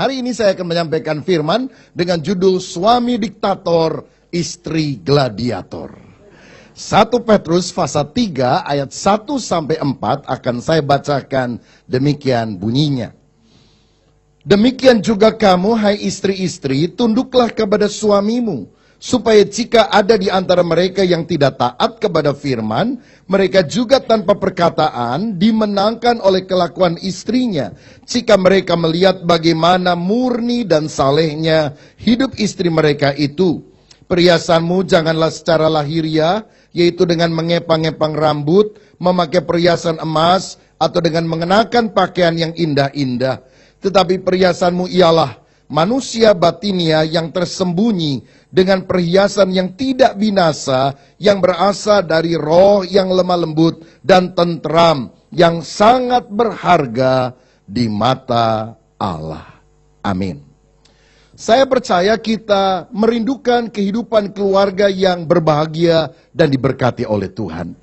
Hari ini saya akan menyampaikan firman dengan judul Suami Diktator, Istri Gladiator. 1 Petrus pasal 3 ayat 1-4 akan saya bacakan, demikian bunyinya. Demikian juga kamu, hai istri-istri, tunduklah kepada suamimu, supaya jika ada di antara mereka yang tidak taat kepada firman, mereka juga tanpa perkataan dimenangkan oleh kelakuan istrinya. Jika mereka melihat bagaimana murni dan salehnya hidup istri mereka itu. Perhiasanmu janganlah secara lahiriah, yaitu dengan mengepang-epang rambut, memakai perhiasan emas, atau dengan mengenakan pakaian yang indah-indah. Tetapi perhiasanmu ialah manusia batinia yang tersembunyi dengan perhiasan yang tidak binasa, yang berasal dari roh yang lemah lembut dan tentram, yang sangat berharga di mata Allah. Amin. Saya percaya kita merindukan kehidupan keluarga yang berbahagia dan diberkati oleh Tuhan.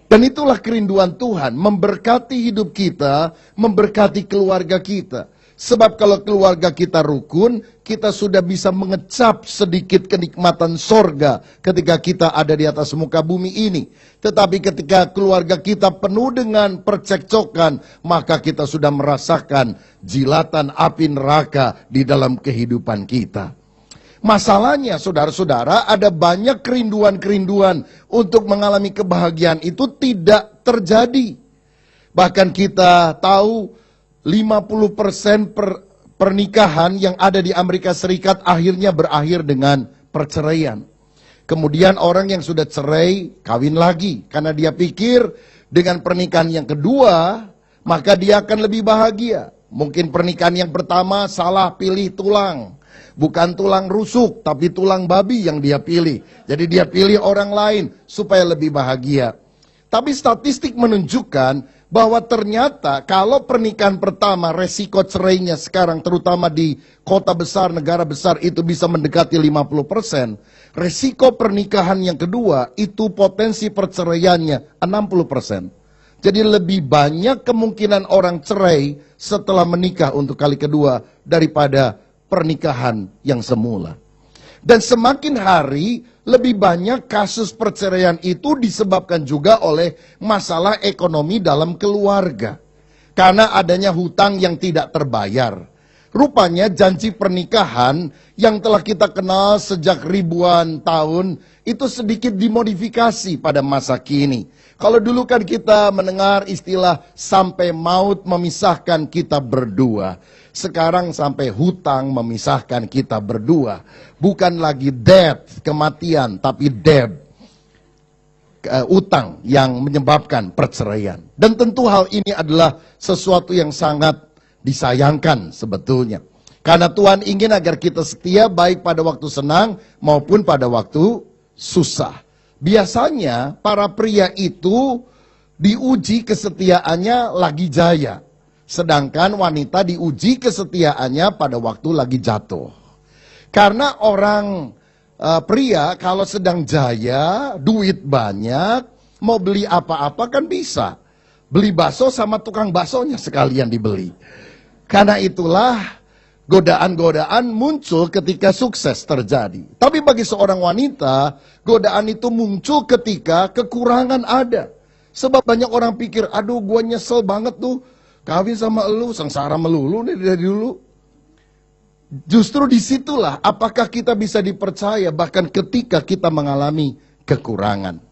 Dan itulah kerinduan Tuhan, memberkati hidup kita, memberkati keluarga kita. Sebab kalau keluarga kita rukun, kita sudah bisa mengecap sedikit kenikmatan sorga ketika kita ada di atas muka bumi ini. Tetapi ketika keluarga kita penuh dengan percekcokan, maka kita sudah merasakan jilatan api neraka di dalam kehidupan kita. Masalahnya saudara-saudara, ada banyak kerinduan-kerinduan untuk mengalami kebahagiaan itu tidak terjadi. Bahkan kita tahu 50% pernikahan yang ada di Amerika Serikat akhirnya berakhir dengan perceraian. Kemudian orang yang sudah cerai kawin lagi karena dia pikir dengan pernikahan yang kedua maka dia akan lebih bahagia. Mungkin pernikahan yang pertama salah pilih tulang. Bukan tulang rusuk tapi tulang babi yang dia pilih. Jadi dia pilih orang lain supaya lebih bahagia. Tapi statistik menunjukkan bahwa ternyata kalau pernikahan pertama resiko cerainya sekarang terutama di kota besar, negara besar itu bisa mendekati 50%. Resiko pernikahan yang kedua itu potensi perceraiannya 60%. Jadi lebih banyak kemungkinan orang cerai setelah menikah untuk kali kedua daripada pernikahan yang semula. Dan semakin hari lebih banyak kasus perceraian itu disebabkan juga oleh masalah ekonomi dalam keluarga. Karena adanya hutang yang tidak terbayar. Rupanya janji pernikahan yang telah kita kenal sejak ribuan tahun itu sedikit dimodifikasi pada masa kini. Kalau dulu kan kita mendengar istilah sampai maut memisahkan kita berdua. Sekarang sampai hutang memisahkan kita berdua. Bukan lagi death, kematian, tapi debt, utang yang menyebabkan perceraian. Dan tentu hal ini adalah sesuatu yang sangat disayangkan sebetulnya. Karena Tuhan ingin agar kita setia baik pada waktu senang maupun pada waktu susah. Biasanya para pria itu diuji kesetiaannya lagi jaya. Sedangkan wanita diuji kesetiaannya pada waktu lagi jatuh. Karena orang pria kalau sedang jaya, duit banyak, mau beli apa-apa kan bisa. Beli bakso sama tukang baksonya sekalian dibeli. Karena itulah godaan-godaan muncul ketika sukses terjadi. Tapi bagi seorang wanita, godaan itu muncul ketika kekurangan ada. Sebab banyak orang pikir, aduh gua nyesel banget tuh. Kawin sama elu, sengsara melulu nih dari dulu. Justru disitulah apakah kita bisa dipercaya bahkan ketika kita mengalami kekurangan.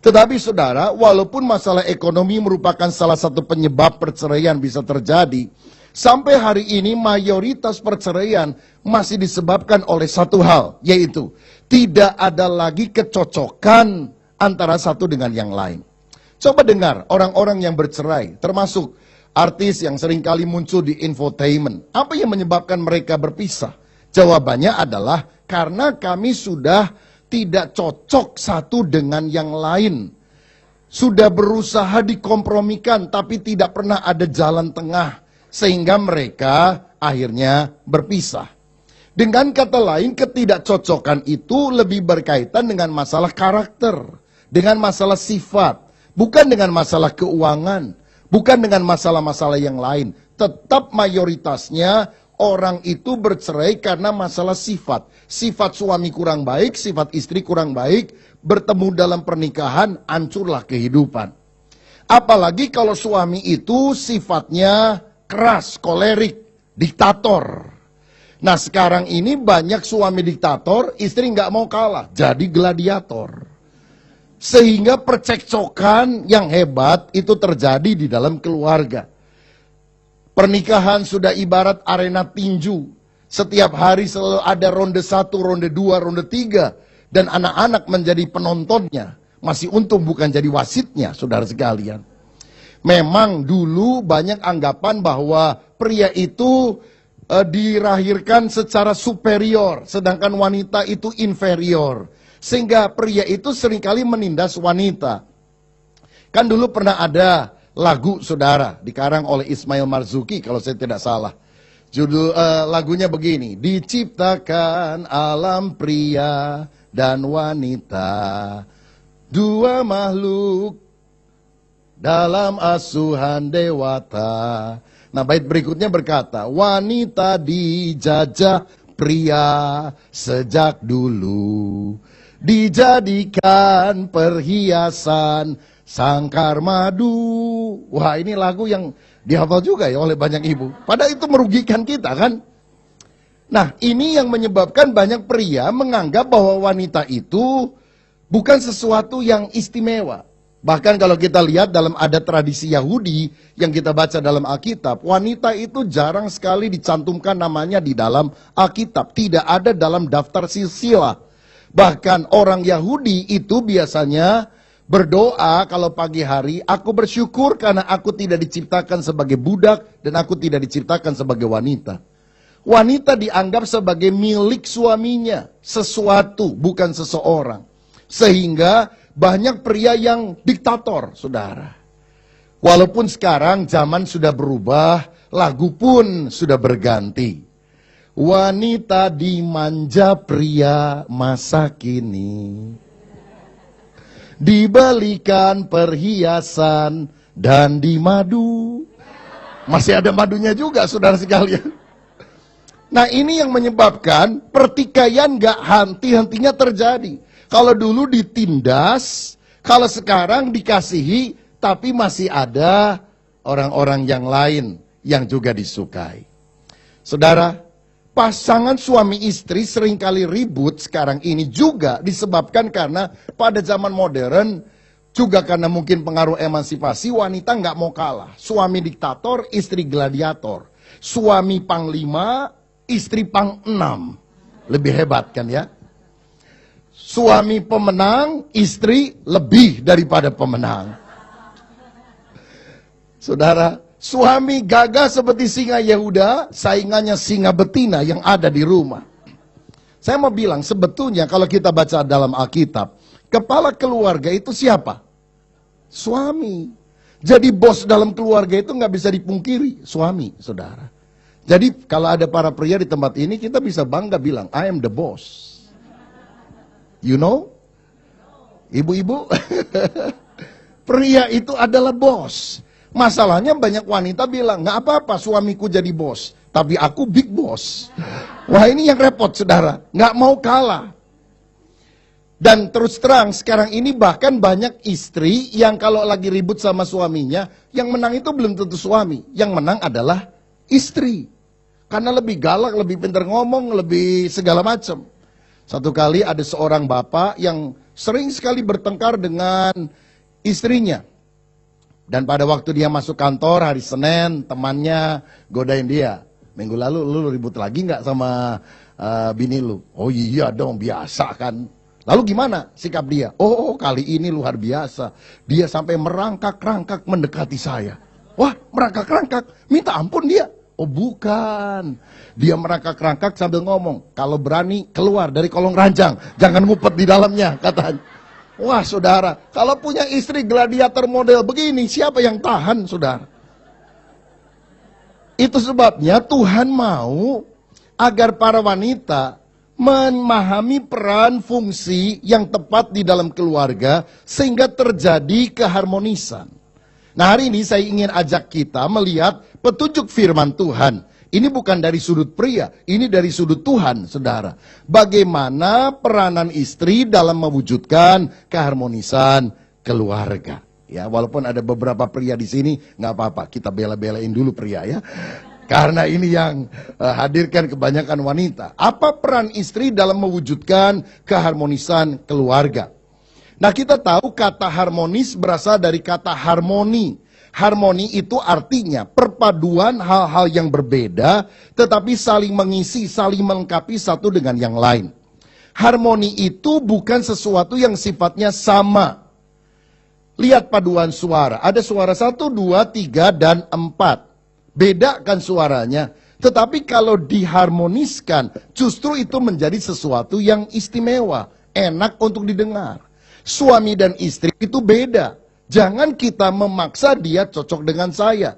Tetapi saudara, walaupun masalah ekonomi merupakan salah satu penyebab perceraian bisa terjadi, sampai hari ini mayoritas perceraian masih disebabkan oleh satu hal, yaitu tidak ada lagi kecocokan antara satu dengan yang lain. Coba dengar orang-orang yang bercerai, termasuk artis yang seringkali muncul di infotainment. Apa yang menyebabkan mereka berpisah? Jawabannya adalah karena kami sudah tidak cocok satu dengan yang lain. Sudah berusaha dikompromikan tapi tidak pernah ada jalan tengah. Sehingga mereka akhirnya berpisah. Dengan kata lain, ketidakcocokan itu lebih berkaitan dengan masalah karakter. Dengan masalah sifat. Bukan dengan masalah keuangan. Bukan dengan masalah-masalah yang lain. Tetap mayoritasnya orang itu bercerai karena masalah sifat. Sifat suami kurang baik, sifat istri kurang baik, bertemu dalam pernikahan, hancurlah kehidupan. Apalagi kalau suami itu sifatnya keras, kolerik, diktator. Nah sekarang ini banyak suami diktator, istri nggak mau kalah, jadi gladiator. Sehingga percekcokan yang hebat itu terjadi di dalam keluarga. Pernikahan sudah ibarat arena tinju. Setiap hari selalu ada ronde 1, ronde 2, ronde 3. Dan anak-anak menjadi penontonnya. Masih untung bukan jadi wasitnya, saudara sekalian. Memang dulu banyak anggapan bahwa pria itu dilahirkan secara superior. Sedangkan wanita itu inferior. Sehingga pria itu seringkali menindas wanita. Kan dulu pernah ada lagu saudara, dikarang oleh Ismail Marzuki kalau saya tidak salah. Judul lagunya begini, diciptakan alam pria dan wanita, dua makhluk dalam asuhan dewata. Nah bait berikutnya berkata, wanita dijajah pria sejak dulu, dijadikan perhiasan sangkar madu. Wah ini lagu yang dihafal juga ya oleh banyak ibu. Padahal itu merugikan kita kan. Nah ini yang menyebabkan banyak pria menganggap bahwa wanita itu bukan sesuatu yang istimewa. Bahkan kalau kita lihat dalam adat tradisi Yahudi yang kita baca dalam Alkitab, wanita itu jarang sekali dicantumkan namanya di dalam Alkitab. Tidak ada dalam daftar silsilah. Bahkan orang Yahudi itu biasanya berdoa kalau pagi hari, aku bersyukur karena aku tidak diciptakan sebagai budak dan aku tidak diciptakan sebagai wanita. Wanita dianggap sebagai milik suaminya, sesuatu bukan seseorang. Sehingga banyak pria yang diktator, saudara. Walaupun sekarang zaman sudah berubah, lagu pun sudah berganti. Wanita dimanja pria masa kini, dibelikan perhiasan dan dimadu. Masih ada madunya juga saudara sekalian. Nah ini yang menyebabkan pertikaian gak henti-hentinya terjadi. Kalau dulu ditindas, kalau sekarang dikasihi, tapi masih ada orang-orang yang lain yang juga disukai. Saudara, pasangan suami istri seringkali ribut sekarang ini juga disebabkan karena pada zaman modern, juga karena mungkin pengaruh emansipasi, wanita nggak mau kalah. Suami diktator, istri gladiator. Suami panglima, istri pang 6. Lebih hebat kan ya? Suami pemenang, istri lebih daripada pemenang. Saudara, suami gagah seperti singa Yehuda, saingannya singa betina yang ada di rumah. Saya mau bilang, sebetulnya kalau kita baca dalam Alkitab, kepala keluarga itu siapa? Suami. Jadi bos dalam keluarga itu nggak bisa dipungkiri, suami, saudara. Jadi kalau ada para pria di tempat ini, kita bisa bangga bilang, I am the boss. You know? Ibu-ibu, pria itu adalah bos. Masalahnya banyak wanita bilang, nggak apa-apa suamiku jadi bos, tapi aku big boss. Wah ini yang repot saudara, nggak mau kalah. Dan terus terang sekarang ini bahkan banyak istri yang kalau lagi ribut sama suaminya, yang menang itu belum tentu suami, yang menang adalah istri. Karena lebih galak, lebih pintar ngomong, lebih segala macam. Satu kali ada seorang bapak yang sering sekali bertengkar dengan istrinya. Dan pada waktu dia masuk kantor hari Senin, temannya godain dia. Minggu lalu lu ribut lagi nggak sama bini lu? Oh iya dong, biasa kan. Lalu gimana sikap dia? Oh kali ini luar biasa. Dia sampai merangkak-rangkak mendekati saya. Wah merangkak-rangkak, minta ampun dia. Oh bukan, dia merangkak-rangkak sambil ngomong, kalau berani keluar dari kolong ranjang, jangan ngumpet di dalamnya, katanya. Wah saudara, kalau punya istri gladiator model begini, siapa yang tahan saudara? Itu sebabnya Tuhan mau agar para wanita memahami peran fungsi yang tepat di dalam keluarga, sehingga terjadi keharmonisan. Nah hari ini saya ingin ajak kita melihat petunjuk firman Tuhan Ini bukan dari sudut pria, ini dari sudut Tuhan, saudara. Bagaimana peranan istri dalam mewujudkan keharmonisan keluarga. Ya, walaupun ada beberapa pria di sini, nggak apa-apa, kita bela-belain dulu pria ya. Karena ini yang hadirkan kebanyakan wanita. Apa peran istri dalam mewujudkan keharmonisan keluarga? Nah, kita tahu kata harmonis berasal dari kata harmoni. Harmoni itu artinya perpaduan hal-hal yang berbeda, tetapi saling mengisi, saling melengkapi satu dengan yang lain. Harmoni itu bukan sesuatu yang sifatnya sama. Lihat paduan suara, ada suara 1, 2, 3, dan 4. Bedakan suaranya, tetapi kalau diharmoniskan, justru itu menjadi sesuatu yang istimewa, enak untuk didengar. Suami dan istri itu beda. Jangan kita memaksa dia cocok dengan saya.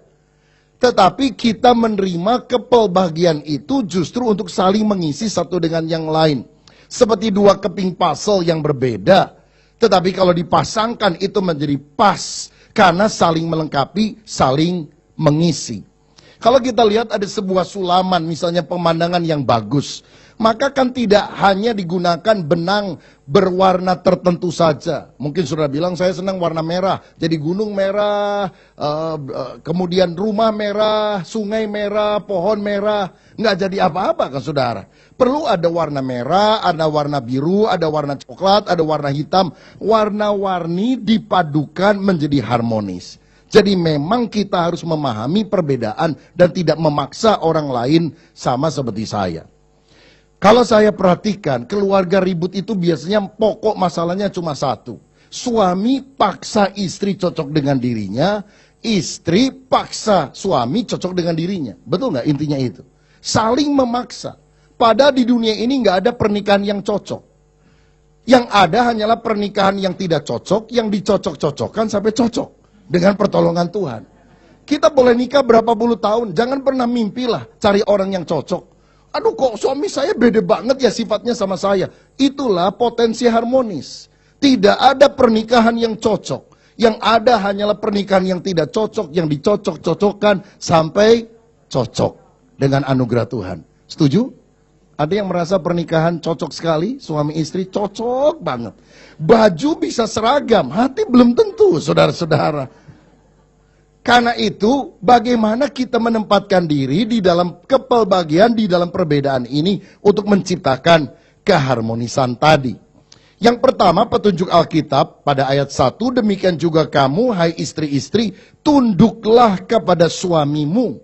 Tetapi kita menerima kepelbagian itu justru untuk saling mengisi satu dengan yang lain. Seperti dua keping puzzle yang berbeda. Tetapi kalau dipasangkan itu menjadi pas. Karena saling melengkapi, saling mengisi. Kalau kita lihat ada sebuah sulaman, misalnya pemandangan yang bagus. Maka kan tidak hanya digunakan benang berwarna tertentu saja. Mungkin sudah bilang saya senang warna merah. Jadi gunung merah, kemudian rumah merah, sungai merah, pohon merah. Nggak jadi apa-apa kan saudara. Perlu ada warna merah, ada warna biru, ada warna coklat, ada warna hitam. Warna-warni dipadukan menjadi harmonis. Jadi memang kita harus memahami perbedaan dan tidak memaksa orang lain sama seperti saya. Kalau saya perhatikan, keluarga ribut itu biasanya pokok masalahnya cuma satu. Suami paksa istri cocok dengan dirinya, istri paksa suami cocok dengan dirinya. Betul nggak intinya itu? Saling memaksa. Padahal di dunia ini nggak ada pernikahan yang cocok. Yang ada hanyalah pernikahan yang tidak cocok, yang dicocok-cocokkan sampai cocok. Dengan pertolongan Tuhan. Kita boleh nikah berapa puluh tahun, jangan pernah mimpilah cari orang yang cocok. Aduh kok suami saya beda banget ya sifatnya sama saya. Itulah potensi harmonis. Tidak ada pernikahan yang cocok. Yang ada hanyalah pernikahan yang tidak cocok, yang dicocok-cocokkan sampai cocok dengan anugerah Tuhan. Setuju? Ada yang merasa pernikahan cocok sekali, suami istri cocok banget. Baju bisa seragam, hati belum tentu, saudara-saudara. Karena itu, bagaimana kita menempatkan diri di dalam kepelbagian, di dalam perbedaan ini untuk menciptakan keharmonisan tadi. Yang pertama, petunjuk Alkitab pada ayat 1, demikian juga kamu, hai istri-istri, tunduklah kepada suamimu.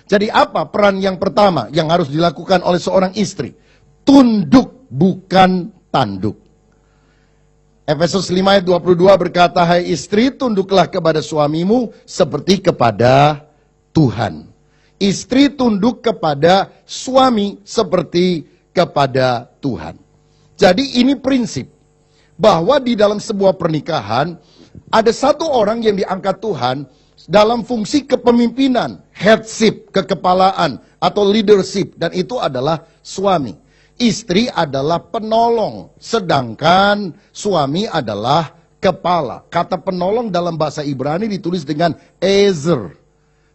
Jadi apa peran yang pertama yang harus dilakukan oleh seorang istri? Tunduk, bukan tanduk. Efesus 5 ayat 22 berkata, hai istri, tunduklah kepada suamimu seperti kepada Tuhan. Istri tunduk kepada suami seperti kepada Tuhan. Jadi ini prinsip, bahwa di dalam sebuah pernikahan, ada satu orang yang diangkat Tuhan dalam fungsi kepemimpinan, headship, kekepalaan, atau leadership, dan itu adalah suami. Istri adalah penolong, sedangkan suami adalah kepala. Kata penolong dalam bahasa Ibrani ditulis dengan ezer,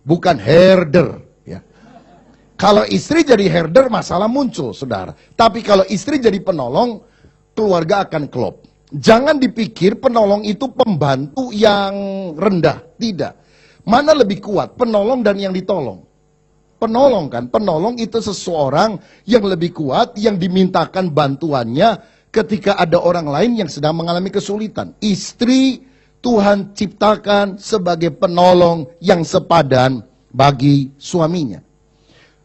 bukan herder. Ya. Kalau istri jadi herder, masalah muncul, saudara. Tapi kalau istri jadi penolong, keluarga akan klop. Jangan dipikir penolong itu pembantu yang rendah, tidak. Mana lebih kuat, penolong dan yang ditolong? Penolong kan, penolong itu seseorang yang lebih kuat, yang dimintakan bantuannya ketika ada orang lain yang sedang mengalami kesulitan. Istri Tuhan ciptakan sebagai penolong yang sepadan bagi suaminya.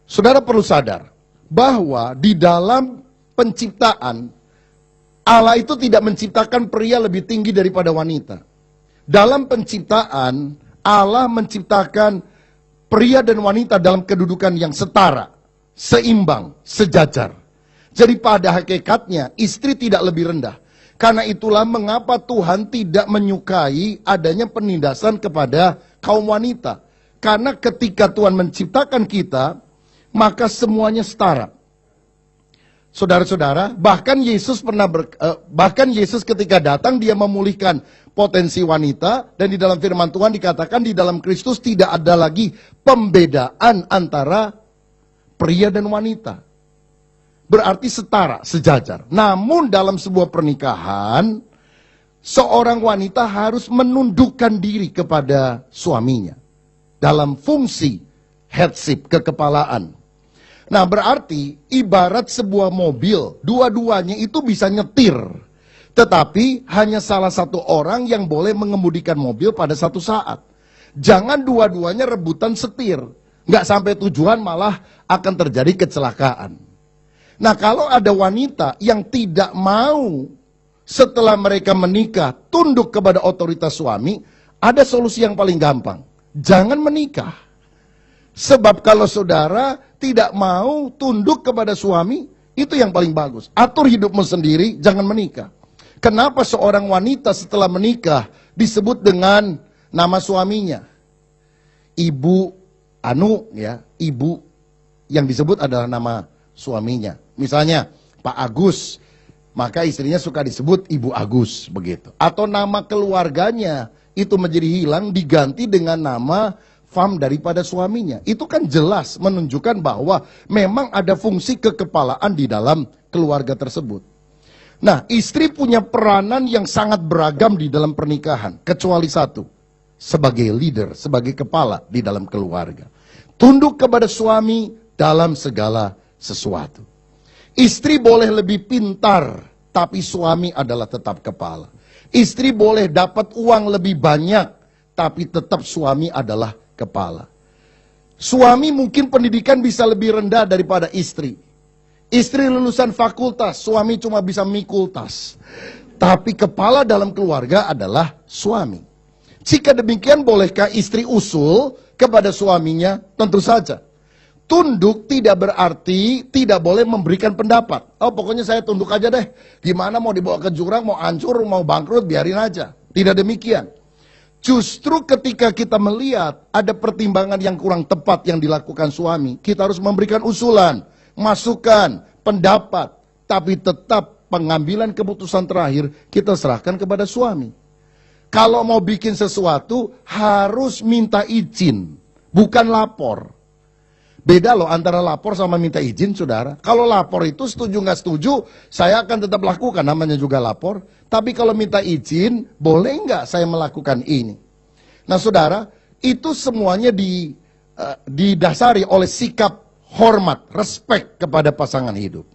Saudara perlu sadar bahwa di dalam penciptaan, Allah itu tidak menciptakan pria lebih tinggi daripada wanita. Dalam penciptaan, Allah menciptakan pria dan wanita dalam kedudukan yang setara, seimbang, sejajar. Jadi pada hakikatnya istri tidak lebih rendah. Karena itulah mengapa Tuhan tidak menyukai adanya penindasan kepada kaum wanita. Karena ketika Tuhan menciptakan kita, maka semuanya setara. Saudara-saudara, bahkan Yesus ketika datang dia memulihkan potensi wanita, dan di dalam firman Tuhan dikatakan di dalam Kristus tidak ada lagi pembedaan antara pria dan wanita. Berarti setara, sejajar. Namun dalam sebuah pernikahan, seorang wanita harus menundukkan diri kepada suaminya dalam fungsi headship, kekepalaan. Nah, berarti ibarat sebuah mobil, dua-duanya itu bisa nyetir. Tetapi hanya salah satu orang yang boleh mengemudikan mobil pada satu saat. Jangan dua-duanya rebutan setir. Nggak sampai tujuan malah akan terjadi kecelakaan. Nah, kalau ada wanita yang tidak mau setelah mereka menikah tunduk kepada otoritas suami, ada solusi yang paling gampang. Jangan menikah. Sebab kalau saudara tidak mau tunduk kepada suami, itu yang paling bagus. Atur hidupmu sendiri, jangan menikah. Kenapa seorang wanita setelah menikah disebut dengan nama suaminya? Ibu Anu, ya, ibu yang disebut adalah nama suaminya. Misalnya Pak Agus, maka istrinya suka disebut Ibu Agus, begitu. Atau nama keluarganya itu menjadi hilang, diganti dengan nama fam daripada suaminya. Itu kan jelas menunjukkan bahwa memang ada fungsi kekepalaan di dalam keluarga tersebut. Nah, istri punya peranan yang sangat beragam di dalam pernikahan, kecuali satu, sebagai leader, sebagai kepala di dalam keluarga. Tunduk kepada suami dalam segala sesuatu. Istri boleh lebih pintar, tapi suami adalah tetap kepala. Istri boleh dapat uang lebih banyak, tapi tetap suami adalah kepala. Suami mungkin pendidikan bisa lebih rendah daripada istri. Istri lulusan fakultas, suami cuma bisa mikultas. Tapi kepala dalam keluarga adalah suami. Jika demikian, bolehkah istri usul kepada suaminya? Tentu saja. Tunduk tidak berarti tidak boleh memberikan pendapat. Oh, pokoknya saya tunduk aja deh. Gimana mau dibawa ke jurang, mau hancur, mau bangkrut, biarin aja. Tidak demikian. Justru ketika kita melihat ada pertimbangan yang kurang tepat yang dilakukan suami, kita harus memberikan usulan, masukan, pendapat. Tapi tetap pengambilan keputusan terakhir kita serahkan kepada suami. Kalau mau bikin sesuatu harus minta izin, bukan lapor. Beda loh antara lapor sama minta izin, saudara. Kalau lapor itu setuju nggak setuju, saya akan tetap lakukan, namanya juga lapor. Tapi kalau minta izin, boleh nggak saya melakukan ini? Nah, saudara, itu semuanya didasari oleh sikap hormat, respek kepada pasangan hidup.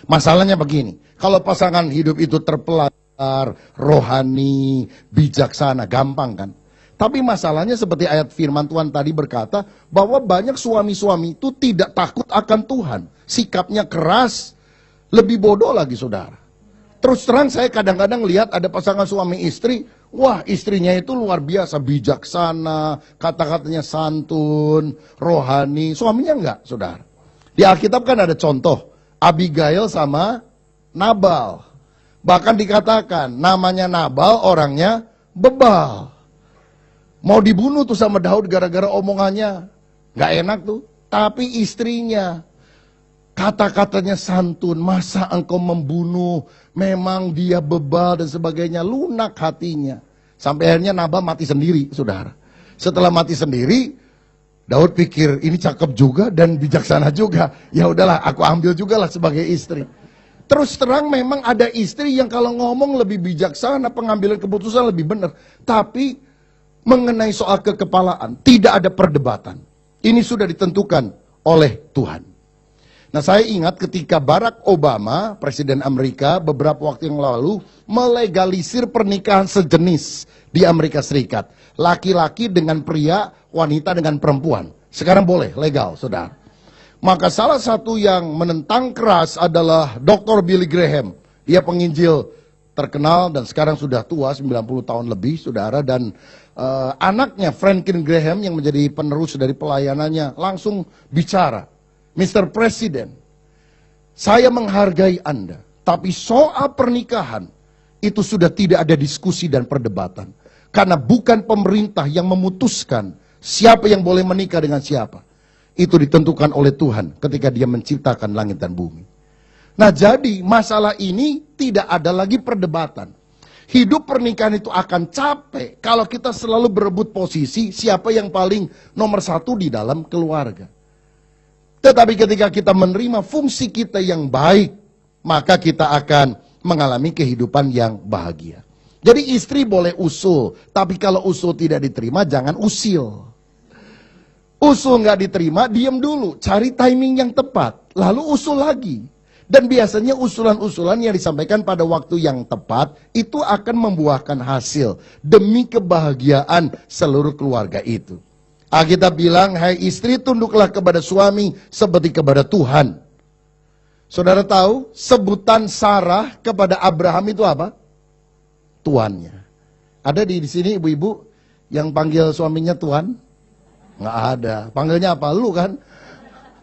Masalahnya begini, kalau pasangan hidup itu terpelajar, rohani, bijaksana, gampang kan? Tapi masalahnya seperti ayat firman Tuhan tadi berkata, bahwa banyak suami-suami itu tidak takut akan Tuhan. Sikapnya keras, lebih bodoh lagi, saudara. Terus terang saya kadang-kadang lihat ada pasangan suami istri, wah istrinya itu luar biasa, bijaksana, kata-katanya santun, rohani. Suaminya enggak, saudara. Di Alkitab kan ada contoh, Abigail sama Nabal. Bahkan dikatakan, namanya Nabal, orangnya bebal. Mau dibunuh tuh sama Daud gara-gara omongannya. Gak enak tuh. Tapi istrinya, kata-katanya santun. Masa engkau membunuh, memang dia bebal dan sebagainya. Lunak hatinya. Sampai akhirnya Nabal mati sendiri, saudara. Setelah mati sendiri, Daud pikir ini cakep juga dan bijaksana juga. Ya udahlah, aku ambil juga lah sebagai istri. Terus terang memang ada istri yang kalau ngomong lebih bijaksana, pengambilan keputusan lebih benar. Tapi mengenai soal kekepalaan, tidak ada perdebatan. Ini sudah ditentukan oleh Tuhan. Nah, saya ingat ketika Barack Obama, Presiden Amerika, beberapa waktu yang lalu, melegalisir pernikahan sejenis di Amerika Serikat. Laki-laki dengan pria, wanita dengan perempuan. Sekarang boleh, legal, saudara. Maka salah satu yang menentang keras adalah Dr. Billy Graham. Dia penginjil terkenal dan sekarang sudah tua, 90 tahun lebih, saudara. Dan anaknya Franklin Graham yang menjadi penerus dari pelayanannya langsung bicara, Mr. President, saya menghargai Anda, tapi soal pernikahan itu sudah tidak ada diskusi dan perdebatan. Karena bukan pemerintah yang memutuskan siapa yang boleh menikah dengan siapa. Itu ditentukan oleh Tuhan ketika dia menciptakan langit dan bumi. Nah, jadi masalah ini tidak ada lagi perdebatan. Hidup pernikahan itu akan capek kalau kita selalu berebut posisi siapa yang paling nomor satu di dalam keluarga. Tetapi ketika kita menerima fungsi kita yang baik, maka kita akan mengalami kehidupan yang bahagia. Jadi istri boleh usul, tapi kalau usul tidak diterima jangan usil. Usul nggak diterima, diam dulu, cari timing yang tepat, lalu usul lagi. Dan biasanya usulan-usulan yang disampaikan pada waktu yang tepat itu akan membuahkan hasil demi kebahagiaan seluruh keluarga itu. Alkitab bilang, hai istri tunduklah kepada suami seperti kepada Tuhan. Saudara tahu, sebutan Sarah kepada Abraham itu apa? Tuannya. Ada di sini ibu-ibu yang panggil suaminya Tuan? Nggak ada. Panggilnya apa? Lu kan?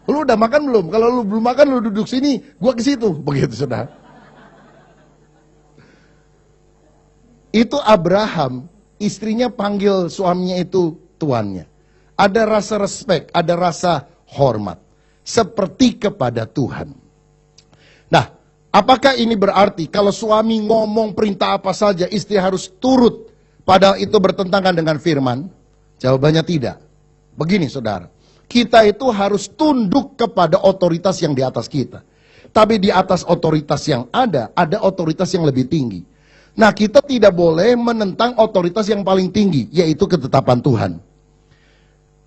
Lu udah makan belum? Kalau lu belum makan, lu duduk sini, gua ke situ. Begitu, saudara. Itu Abraham, istrinya panggil suaminya itu tuannya. Ada rasa respek, ada rasa hormat. Seperti kepada Tuhan. Nah, apakah ini berarti kalau suami ngomong perintah apa saja, istri harus turut, padahal itu bertentangan dengan firman? Jawabannya tidak. Begini saudara, kita itu harus tunduk kepada otoritas yang di atas kita. Tapi di atas otoritas yang ada otoritas yang lebih tinggi. Nah, kita tidak boleh menentang otoritas yang paling tinggi, yaitu ketetapan Tuhan.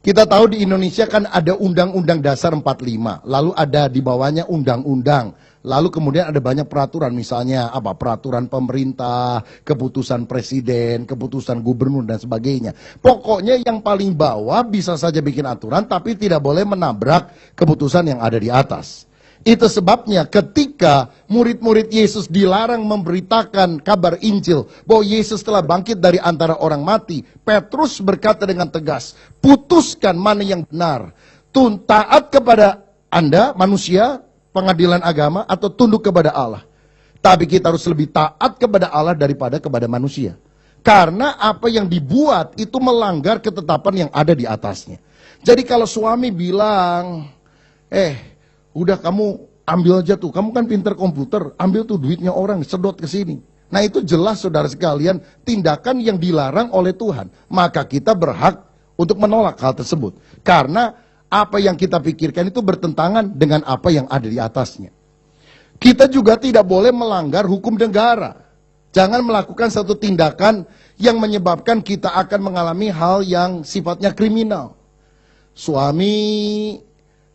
Kita tahu di Indonesia kan ada Undang-Undang Dasar 45, lalu ada di bawahnya undang-undang, lalu kemudian ada banyak peraturan, misalnya apa? Peraturan pemerintah, keputusan presiden, keputusan gubernur dan sebagainya. Pokoknya yang paling bawah bisa saja bikin aturan, tapi tidak boleh menabrak keputusan yang ada di atas. Itu sebabnya ketika murid-murid Yesus dilarang memberitakan kabar Injil bahwa Yesus telah bangkit dari antara orang mati, Petrus berkata dengan tegas, putuskan mana yang benar, taat kepada Anda manusia, pengadilan agama, atau tunduk kepada Allah. Tapi kita harus lebih taat kepada Allah daripada kepada manusia. Karena apa yang dibuat itu melanggar ketetapan yang ada di atasnya. Jadi kalau suami bilang, udah kamu ambil aja tuh, kamu kan pinter komputer, ambil tuh duitnya orang, sedot ke sini. Nah itu jelas saudara sekalian, tindakan yang dilarang oleh Tuhan. Maka kita berhak untuk menolak hal tersebut. Karena apa yang kita pikirkan itu bertentangan dengan apa yang ada di atasnya. Kita juga tidak boleh melanggar hukum negara. Jangan melakukan satu tindakan yang menyebabkan kita akan mengalami hal yang sifatnya kriminal. Suami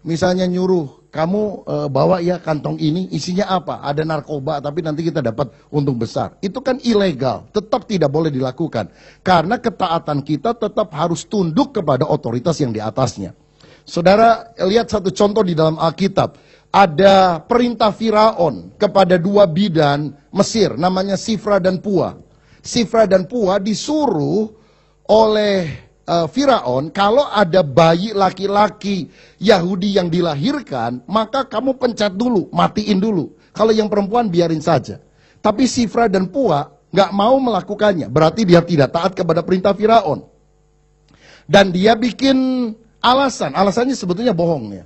misalnya nyuruh, kamu bawa ya kantong ini, isinya apa? Ada narkoba, tapi nanti kita dapat untung besar. Itu kan ilegal, tetap tidak boleh dilakukan. Karena ketaatan kita tetap harus tunduk kepada otoritas yang di atasnya. Saudara, lihat satu contoh di dalam Alkitab. Ada perintah Firaun kepada dua bidan Mesir, namanya Sifra dan Pua. Sifra dan Pua disuruh oleh Firaun, kalau ada bayi laki-laki Yahudi yang dilahirkan, maka kamu pencet dulu, matiin dulu. Kalau yang perempuan biarin saja. Tapi Sifra dan Pua nggak mau melakukannya, berarti dia tidak taat kepada perintah Firaun. Dan dia bikin alasannya sebetulnya bohong ya.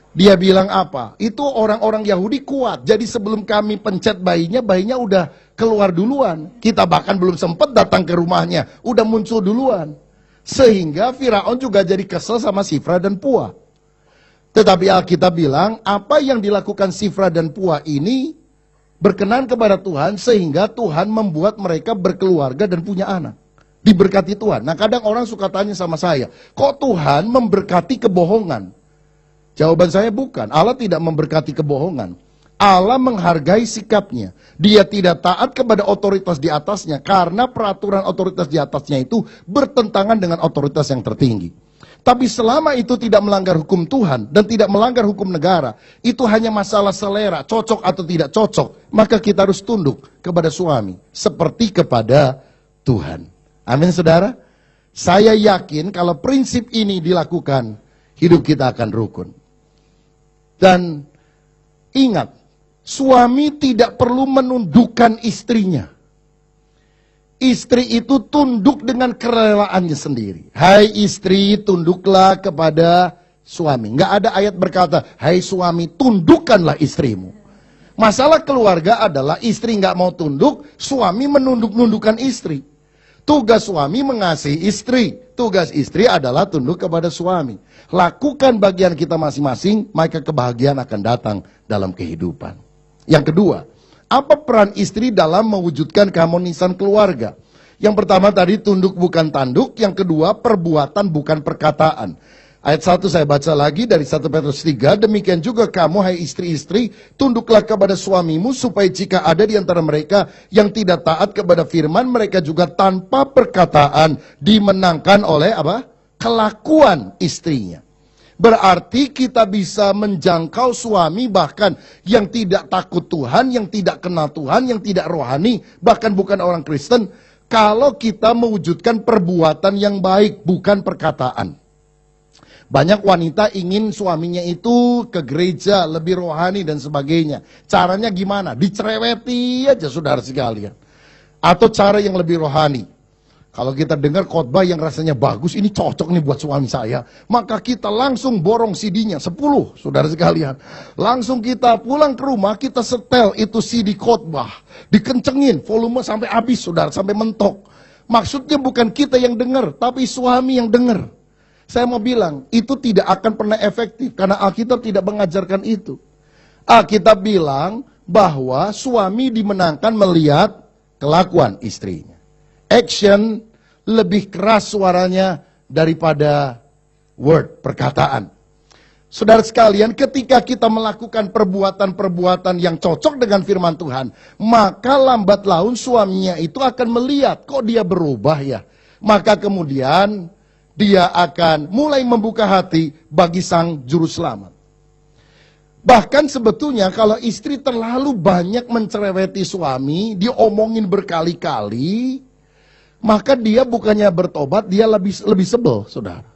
Dia bilang apa? Itu orang-orang Yahudi kuat, jadi sebelum kami pencet bayinya udah keluar duluan. Kita bahkan belum sempat datang ke rumahnya, udah muncul duluan. Sehingga Firaun juga jadi kesel sama Sifra dan Pua. Tetapi Alkitab bilang, apa yang dilakukan Sifra dan Pua ini berkenan kepada Tuhan, sehingga Tuhan membuat mereka berkeluarga dan punya anak. Diberkati Tuhan. Nah kadang orang suka tanya sama saya, kok Tuhan memberkati kebohongan? Jawaban saya bukan, Allah tidak memberkati kebohongan. Allah menghargai sikapnya. Dia tidak taat kepada otoritas di atasnya karena peraturan otoritas di atasnya itu bertentangan dengan otoritas yang tertinggi. Tapi selama itu tidak melanggar hukum Tuhan dan tidak melanggar hukum negara, itu hanya masalah selera, cocok atau tidak cocok, maka kita harus tunduk kepada suami seperti kepada Tuhan. Amin saudara. Saya yakin kalau prinsip ini dilakukan, hidup kita akan rukun. Dan ingat, suami tidak perlu menundukkan istrinya. Istri itu tunduk dengan kerelaannya sendiri. Hai istri, tunduklah kepada suami. Nggak ada ayat berkata, hai suami, tundukkanlah istrimu. Masalah keluarga adalah istri nggak mau tunduk, suami menunduk-nundukan istri. Tugas suami mengasihi istri, tugas istri adalah tunduk kepada suami. Lakukan bagian kita masing-masing, maka kebahagiaan akan datang dalam kehidupan. Yang kedua, apa peran istri dalam mewujudkan keharmonisan keluarga? Yang pertama tadi tunduk bukan tanduk, yang kedua perbuatan bukan perkataan. Ayat 1 saya baca lagi dari 1 Petrus 3, demikian juga kamu hai istri-istri, tunduklah kepada suamimu supaya jika ada di antara mereka yang tidak taat kepada firman, mereka juga tanpa perkataan dimenangkan oleh apa? Kelakuan istrinya. Berarti kita bisa menjangkau suami bahkan yang tidak takut Tuhan, yang tidak kenal Tuhan, yang tidak rohani, bahkan bukan orang Kristen, kalau kita mewujudkan perbuatan yang baik, bukan perkataan. Banyak wanita ingin suaminya itu ke gereja, lebih rohani dan sebagainya. Caranya gimana? Dicereweti aja saudara sekalian. Atau cara yang lebih rohani. Kalau kita dengar khotbah yang rasanya bagus, ini cocok nih buat suami saya. Maka kita langsung borong CD-nya, 10 saudara sekalian. Langsung kita pulang ke rumah, kita setel itu CD khotbah. Dikencengin, volume sampai habis saudara, sampai mentok. Maksudnya bukan kita yang dengar, tapi suami yang dengar. Saya mau bilang, itu tidak akan pernah efektif, karena Alkitab tidak mengajarkan itu. Alkitab bilang bahwa suami dimenangkan melihat kelakuan istrinya. Action lebih keras suaranya daripada word, perkataan. Saudara sekalian, ketika kita melakukan perbuatan-perbuatan yang cocok dengan firman Tuhan, maka lambat laun suaminya itu akan melihat, kok dia berubah ya. Maka kemudian dia akan mulai membuka hati bagi sang juru selamat. Bahkan sebetulnya kalau istri terlalu banyak mencereweti suami, diomongin berkali-kali, maka dia bukannya bertobat, dia lebih sebel, saudara.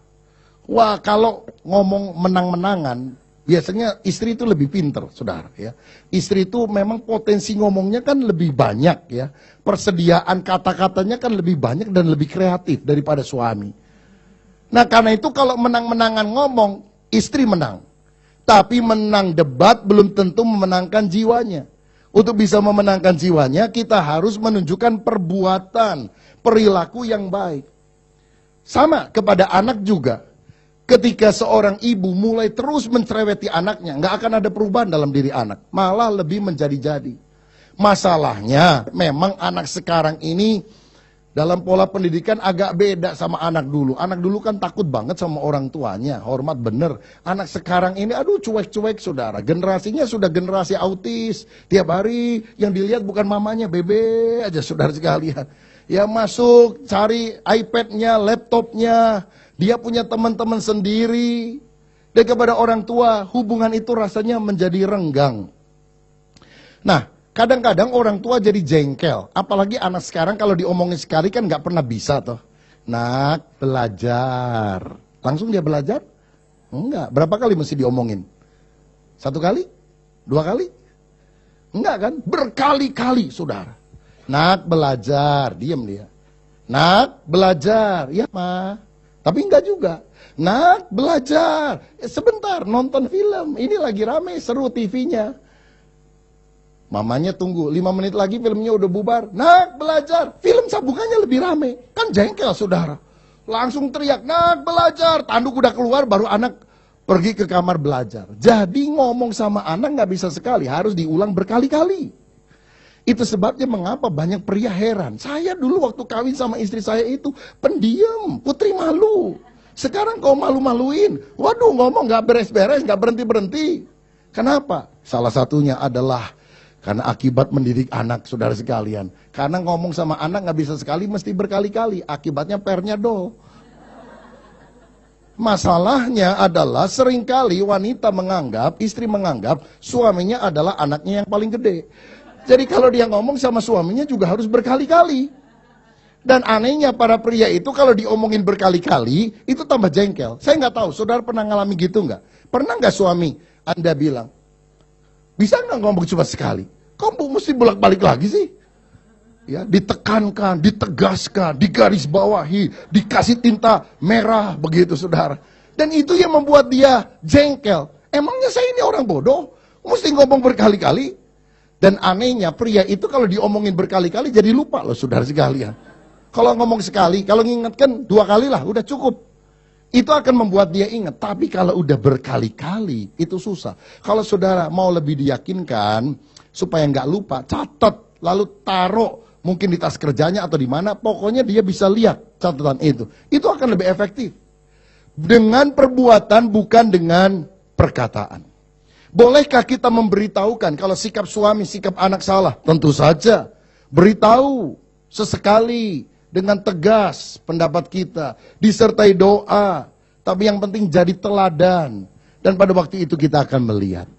Wah, kalau ngomong menang-menangan, biasanya istri itu lebih pinter, saudara. Ya. Istri itu memang potensi ngomongnya kan lebih banyak, ya. Persediaan kata-katanya kan lebih banyak dan lebih kreatif daripada suami. Nah karena itu kalau menang-menangan ngomong, istri menang. Tapi menang debat belum tentu memenangkan jiwanya. Untuk bisa memenangkan jiwanya, kita harus menunjukkan perbuatan, perilaku yang baik. Sama kepada anak juga. Ketika seorang ibu mulai terus mencereweti anaknya, nggak akan ada perubahan dalam diri anak. Malah lebih menjadi-jadi. Masalahnya, memang anak sekarang ini dalam pola pendidikan agak beda sama anak dulu. Anak dulu kan takut banget sama orang tuanya, hormat bener. Anak sekarang ini, aduh cuek-cuek saudara. Generasinya sudah generasi autis. Tiap hari yang dilihat bukan mamanya, bebe aja saudara sekalian. Ya masuk, cari iPad-nya, laptopnya. Dia punya teman-teman sendiri. Dan kepada orang tua, hubungan itu rasanya menjadi renggang. Nah, kadang-kadang orang tua jadi jengkel. Apalagi anak sekarang kalau diomongin sekali kan nggak pernah bisa toh. Nak, belajar. Langsung dia belajar? Enggak. Berapa kali mesti diomongin? 1 kali? 2 kali? Enggak kan? Berkali-kali, saudara. Nak, belajar. Diam dia. Nak, belajar. Ya, Ma. Tapi enggak juga. Nak, belajar. Sebentar, nonton film. Ini lagi rame, seru TV-nya. Mamanya tunggu, 5 menit lagi filmnya udah bubar. Nak, belajar. Film sambungannya lebih rame. Kan jengkel, saudara. Langsung teriak, nak, belajar. Tanduk udah keluar, baru anak pergi ke kamar belajar. Jadi ngomong sama anak nggak bisa sekali, harus diulang berkali-kali. Itu sebabnya mengapa banyak pria heran. Saya dulu waktu kawin sama istri saya itu pendiam, putri malu. Sekarang kau malu-maluin. Waduh, ngomong nggak beres-beres, nggak berhenti-berhenti. Kenapa? Salah satunya adalah karena akibat mendidik anak, saudara sekalian. Karena ngomong sama anak nggak bisa sekali, mesti berkali-kali. Akibatnya pernya do. Masalahnya adalah seringkali wanita menganggap, istri menganggap suaminya adalah anaknya yang paling gede. Jadi kalau dia ngomong sama suaminya juga harus berkali-kali. Dan anehnya para pria itu kalau diomongin berkali-kali, itu tambah jengkel. Saya nggak tahu, saudara pernah ngalami gitu nggak? Pernah nggak suami Anda bilang, bisa nggak ngomong cuma sekali? Kamu mesti bolak-balik lagi sih? Ya, ditekankan, ditegaskan, digarisbawahi, dikasih tinta merah, begitu saudara. Dan itu yang membuat dia jengkel. Emangnya saya ini orang bodoh? Mesti ngomong berkali-kali? Dan anehnya pria itu kalau diomongin berkali-kali jadi lupa loh saudara sekalian. Kalau ngomong sekali, kalau ngingetkan 2 kali lah udah cukup. Itu akan membuat dia ingat. Tapi kalau udah berkali-kali itu susah. Kalau saudara mau lebih diyakinkan supaya nggak lupa, catat lalu taruh mungkin di tas kerjanya atau di mana. Pokoknya dia bisa lihat catatan itu. Itu akan lebih efektif. Dengan perbuatan bukan dengan perkataan. Bolehkah kita memberitahukan kalau sikap suami, sikap anak salah? Tentu saja. Beritahu sesekali dengan tegas pendapat kita. Disertai doa. Tapi yang penting jadi teladan. Dan pada waktu itu kita akan melihat.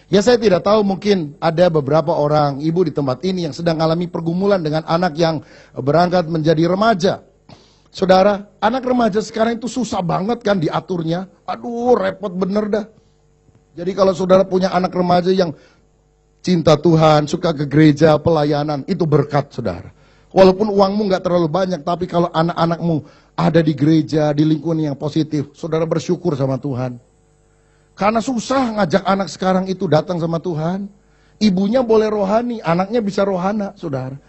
Ya saya tidak tahu mungkin ada beberapa orang ibu di tempat ini yang sedang mengalami pergumulan dengan anak yang berangkat menjadi remaja. Saudara, anak remaja sekarang itu susah banget kan diaturnya. Aduh repot bener dah. Jadi kalau saudara punya anak remaja yang cinta Tuhan, suka ke gereja, pelayanan, itu berkat saudara. Walaupun uangmu nggak terlalu banyak, tapi kalau anak-anakmu ada di gereja, di lingkungan yang positif, saudara bersyukur sama Tuhan. Karena susah ngajak anak sekarang itu datang sama Tuhan. Ibunya boleh rohani, anaknya bisa rohana, saudara.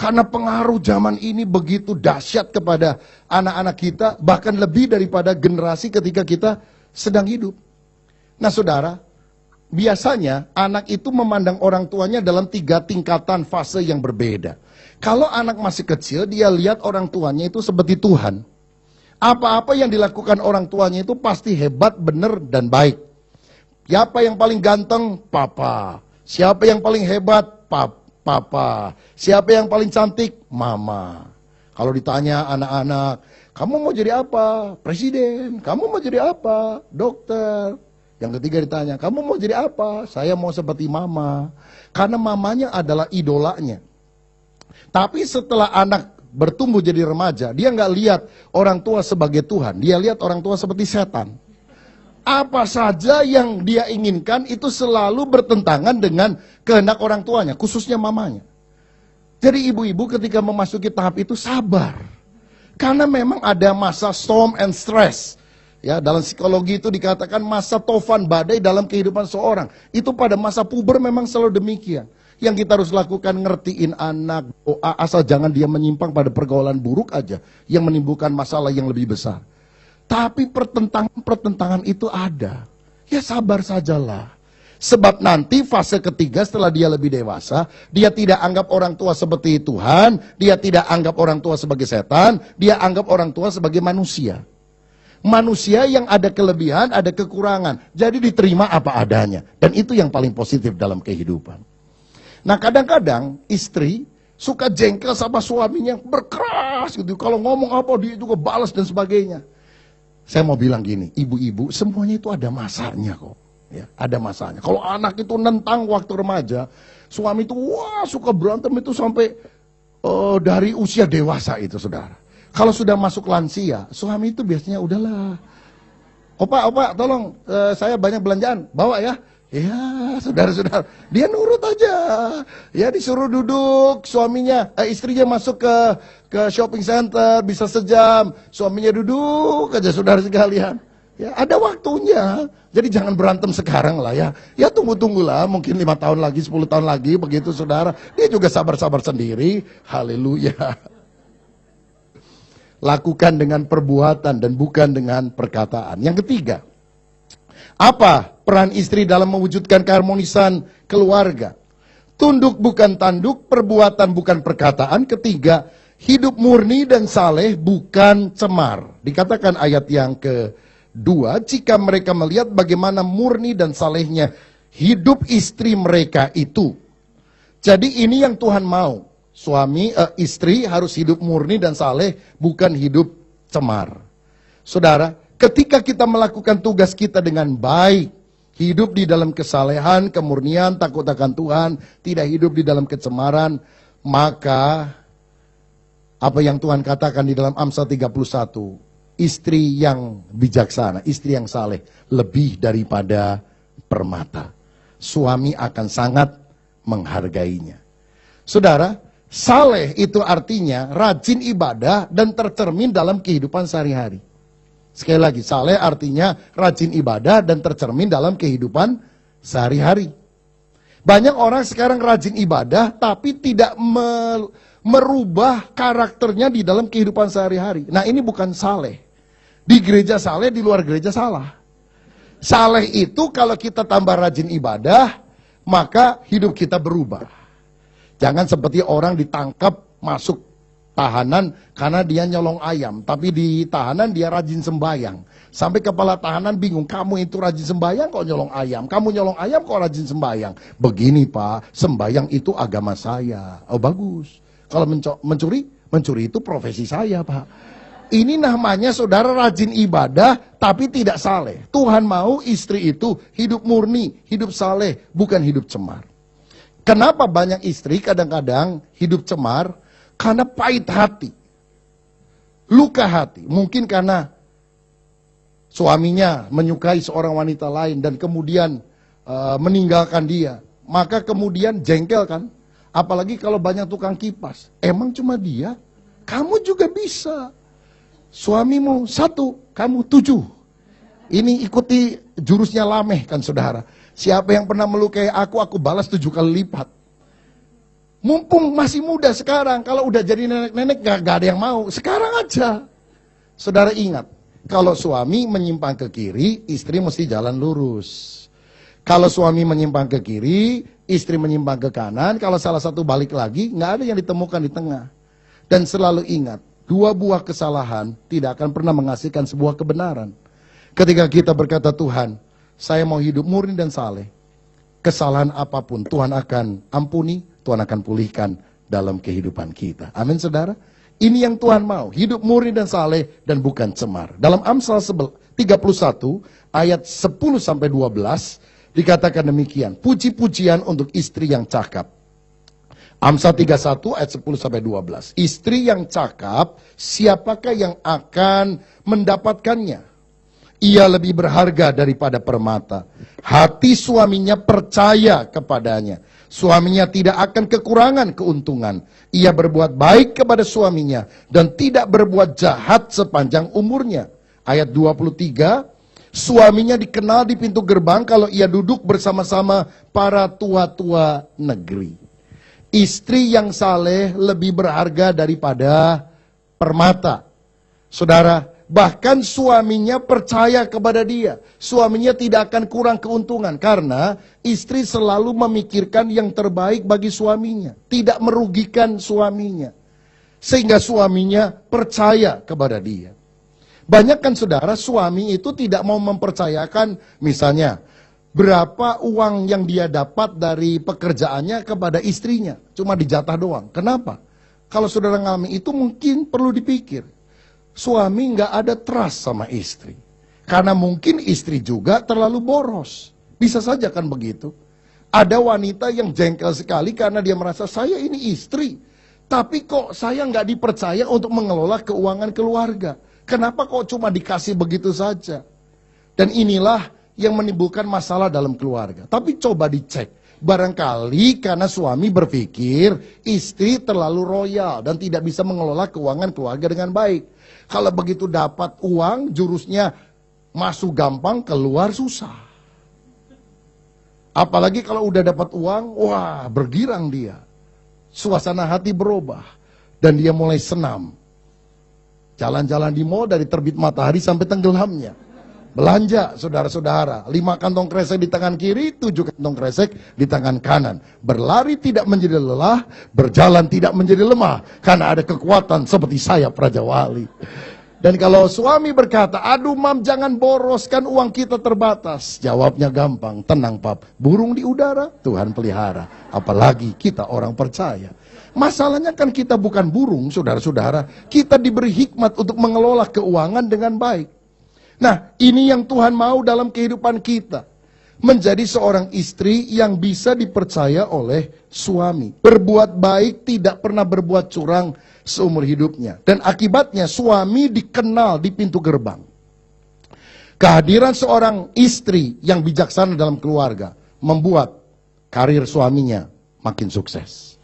Karena pengaruh zaman ini begitu dahsyat kepada anak-anak kita, bahkan lebih daripada generasi ketika kita sedang hidup. Nah saudara, biasanya anak itu memandang orang tuanya dalam 3 tingkatan fase yang berbeda. Kalau anak masih kecil, dia lihat orang tuanya itu seperti Tuhan. Apa-apa yang dilakukan orang tuanya itu pasti hebat, benar, dan baik. Siapa yang paling ganteng? Papa. Siapa yang paling hebat? Papa. Siapa yang paling cantik? Mama. Kalau ditanya anak-anak, kamu mau jadi apa? Presiden. Kamu mau jadi apa? Dokter. Yang ketiga ditanya, kamu mau jadi apa? Saya mau seperti mama. Karena mamanya adalah idolanya. Tapi setelah anak bertumbuh jadi remaja, dia nggak lihat orang tua sebagai Tuhan. Dia lihat orang tua seperti setan. Apa saja yang dia inginkan itu selalu bertentangan dengan kehendak orang tuanya, khususnya mamanya. Jadi ibu-ibu ketika memasuki tahap itu sabar. Karena memang ada masa storm and stress. Ya, dalam psikologi itu dikatakan masa tofan badai dalam kehidupan seorang. Itu pada masa puber memang selalu demikian. Yang kita harus lakukan ngertiin anak, doa, asal jangan dia menyimpang pada pergaulan buruk aja. Yang menimbulkan masalah yang lebih besar. Tapi pertentangan itu ada. Ya sabar sajalah. Sebab nanti fase ketiga setelah dia lebih dewasa, dia tidak anggap orang tua seperti Tuhan, dia tidak anggap orang tua sebagai setan, dia anggap orang tua sebagai manusia. Manusia yang ada kelebihan, ada kekurangan. Jadi diterima apa adanya. Dan itu yang paling positif dalam kehidupan. Nah kadang-kadang istri suka jengkel sama suaminya, berkeras gitu. Kalau ngomong apa dia juga balas dan sebagainya. Saya mau bilang gini, ibu-ibu semuanya itu ada masanya kok. Ya, ada masanya. Kalau anak itu nentang waktu remaja, suami itu wah suka berantem itu sampai dari usia dewasa itu saudara. Kalau sudah masuk lansia, suami itu biasanya udahlah. Opa, tolong saya banyak belanjaan, bawa ya. Ya, saudara-saudara, dia nurut aja. Ya, disuruh duduk, suaminya, istrinya masuk ke shopping center, bisa sejam. Suaminya duduk aja, saudara sekalian. Ya, ada waktunya. Jadi jangan berantem sekarang lah ya. Ya tunggu-tunggulah, mungkin 5 tahun lagi, 10 tahun lagi, begitu saudara. Dia juga sabar-sabar sendiri. Haleluya. Lakukan dengan perbuatan dan bukan dengan perkataan. Yang ketiga, apa peran istri dalam mewujudkan keharmonisan keluarga? Tunduk bukan tanduk, perbuatan bukan perkataan. Ketiga, hidup murni dan saleh bukan cemar. Dikatakan ayat yang kedua, jika mereka melihat bagaimana murni dan salehnya hidup istri mereka itu. Jadi ini yang Tuhan mau. Istri harus hidup murni dan saleh, bukan hidup cemar. Saudara, ketika kita melakukan tugas kita dengan baik, hidup di dalam kesalehan, kemurnian, takut akan Tuhan, tidak hidup di dalam kecemaran, maka apa yang Tuhan katakan di dalam Amsal 31, istri yang bijaksana, istri yang saleh, lebih daripada permata. Suami akan sangat menghargainya. Saudara, saleh itu artinya rajin ibadah dan tercermin dalam kehidupan sehari-hari. Sekali lagi, saleh artinya rajin ibadah dan tercermin dalam kehidupan sehari-hari. Banyak orang sekarang rajin ibadah, tapi tidak merubah karakternya di dalam kehidupan sehari-hari. Nah, ini bukan saleh. Di gereja saleh, di luar gereja salah. Saleh itu kalau kita tambah rajin ibadah, maka hidup kita berubah. Jangan seperti orang ditangkap masuk tahanan karena dia nyolong ayam, tapi di tahanan dia rajin sembayang. Sampai kepala tahanan bingung, kamu itu rajin sembayang kok nyolong ayam, kamu nyolong ayam kok rajin sembayang. Begini Pak, sembayang itu agama saya. Oh bagus. Kalau mencuri itu profesi saya Pak. Ini namanya saudara rajin ibadah tapi tidak saleh. Tuhan mau istri itu hidup murni, hidup saleh, bukan hidup cemar. Kenapa banyak istri kadang-kadang hidup cemar? Karena pahit hati, luka hati. Mungkin karena suaminya menyukai seorang wanita lain dan kemudian meninggalkan dia. Maka kemudian jengkel kan. Apalagi kalau banyak tukang kipas. Emang cuma dia? Kamu juga bisa. Suamimu 1, kamu 7. Ini ikuti jurusnya Lameh kan saudara. Siapa yang pernah melukai aku balas 7 kali lipat. Mumpung masih muda sekarang, kalau udah jadi nenek-nenek gak ada yang mau. Sekarang aja. Saudara ingat, kalau suami menyimpang ke kiri, istri mesti jalan lurus. Kalau suami menyimpang ke kiri, istri menyimpang ke kanan, kalau salah satu balik lagi, gak ada yang ditemukan di tengah. Dan selalu ingat, 2 buah kesalahan tidak akan pernah menghasilkan sebuah kebenaran. Ketika kita berkata, Tuhan, saya mau hidup murni dan saleh. Kesalahan apapun Tuhan akan ampuni, Tuhan akan pulihkan dalam kehidupan kita. Amin saudara. Ini yang Tuhan mau, hidup murni dan saleh dan bukan cemar. Dalam Amsal 31 ayat 10-12 dikatakan demikian. Puji-pujian untuk istri yang cakap. Amsal 31 ayat 10-12. Istri yang cakap, siapakah yang akan mendapatkannya? Ia lebih berharga daripada permata. Hati suaminya percaya kepadanya. Suaminya tidak akan kekurangan keuntungan. Ia berbuat baik kepada suaminya dan tidak berbuat jahat sepanjang umurnya. Ayat 23, suaminya dikenal di pintu gerbang kalau ia duduk bersama-sama para tua-tua negeri. Istri yang saleh lebih berharga daripada permata. Saudara, bahkan suaminya percaya kepada dia. Suaminya tidak akan kurang keuntungan. Karena istri selalu memikirkan yang terbaik bagi suaminya. Tidak merugikan suaminya. Sehingga suaminya percaya kepada dia. Banyak kan saudara, suami itu tidak mau mempercayakan misalnya berapa uang yang dia dapat dari pekerjaannya kepada istrinya. Cuma dijatah doang. Kenapa? Kalau saudara ngalami itu mungkin perlu dipikir. Suami nggak ada trust sama istri. Karena mungkin istri juga terlalu boros. Bisa saja kan begitu. Ada wanita yang jengkel sekali karena dia merasa saya ini istri. Tapi kok saya nggak dipercaya untuk mengelola keuangan keluarga. Kenapa kok cuma dikasih begitu saja? Dan inilah yang menimbulkan masalah dalam keluarga. Tapi coba dicek. Barangkali karena suami berpikir istri terlalu royal dan tidak bisa mengelola keuangan keluarga dengan baik. Kalau begitu dapat uang, jurusnya masuk gampang, keluar susah. Apalagi kalau udah dapat uang, wah bergirang dia. Suasana hati berubah. Dan dia mulai senam. Jalan-jalan di mall dari terbit matahari sampai tenggelamnya. Belanja saudara-saudara, 5 kantong kresek di tangan kiri, 7 kantong kresek di tangan kanan. Berlari tidak menjadi lelah, berjalan tidak menjadi lemah. Karena ada kekuatan seperti sayap Raja Wali. Dan kalau suami berkata, aduh mam jangan boros, kan uang kita terbatas. Jawabnya gampang, tenang pap, burung di udara, Tuhan pelihara. Apalagi kita orang percaya. Masalahnya kan kita bukan burung saudara-saudara. Kita diberi hikmat untuk mengelola keuangan dengan baik. Nah, ini yang Tuhan mau dalam kehidupan kita. Menjadi seorang istri yang bisa dipercaya oleh suami. Berbuat baik, tidak pernah berbuat curang seumur hidupnya. Dan akibatnya suami dikenal di pintu gerbang. Kehadiran seorang istri yang bijaksana dalam keluarga membuat karir suaminya makin sukses.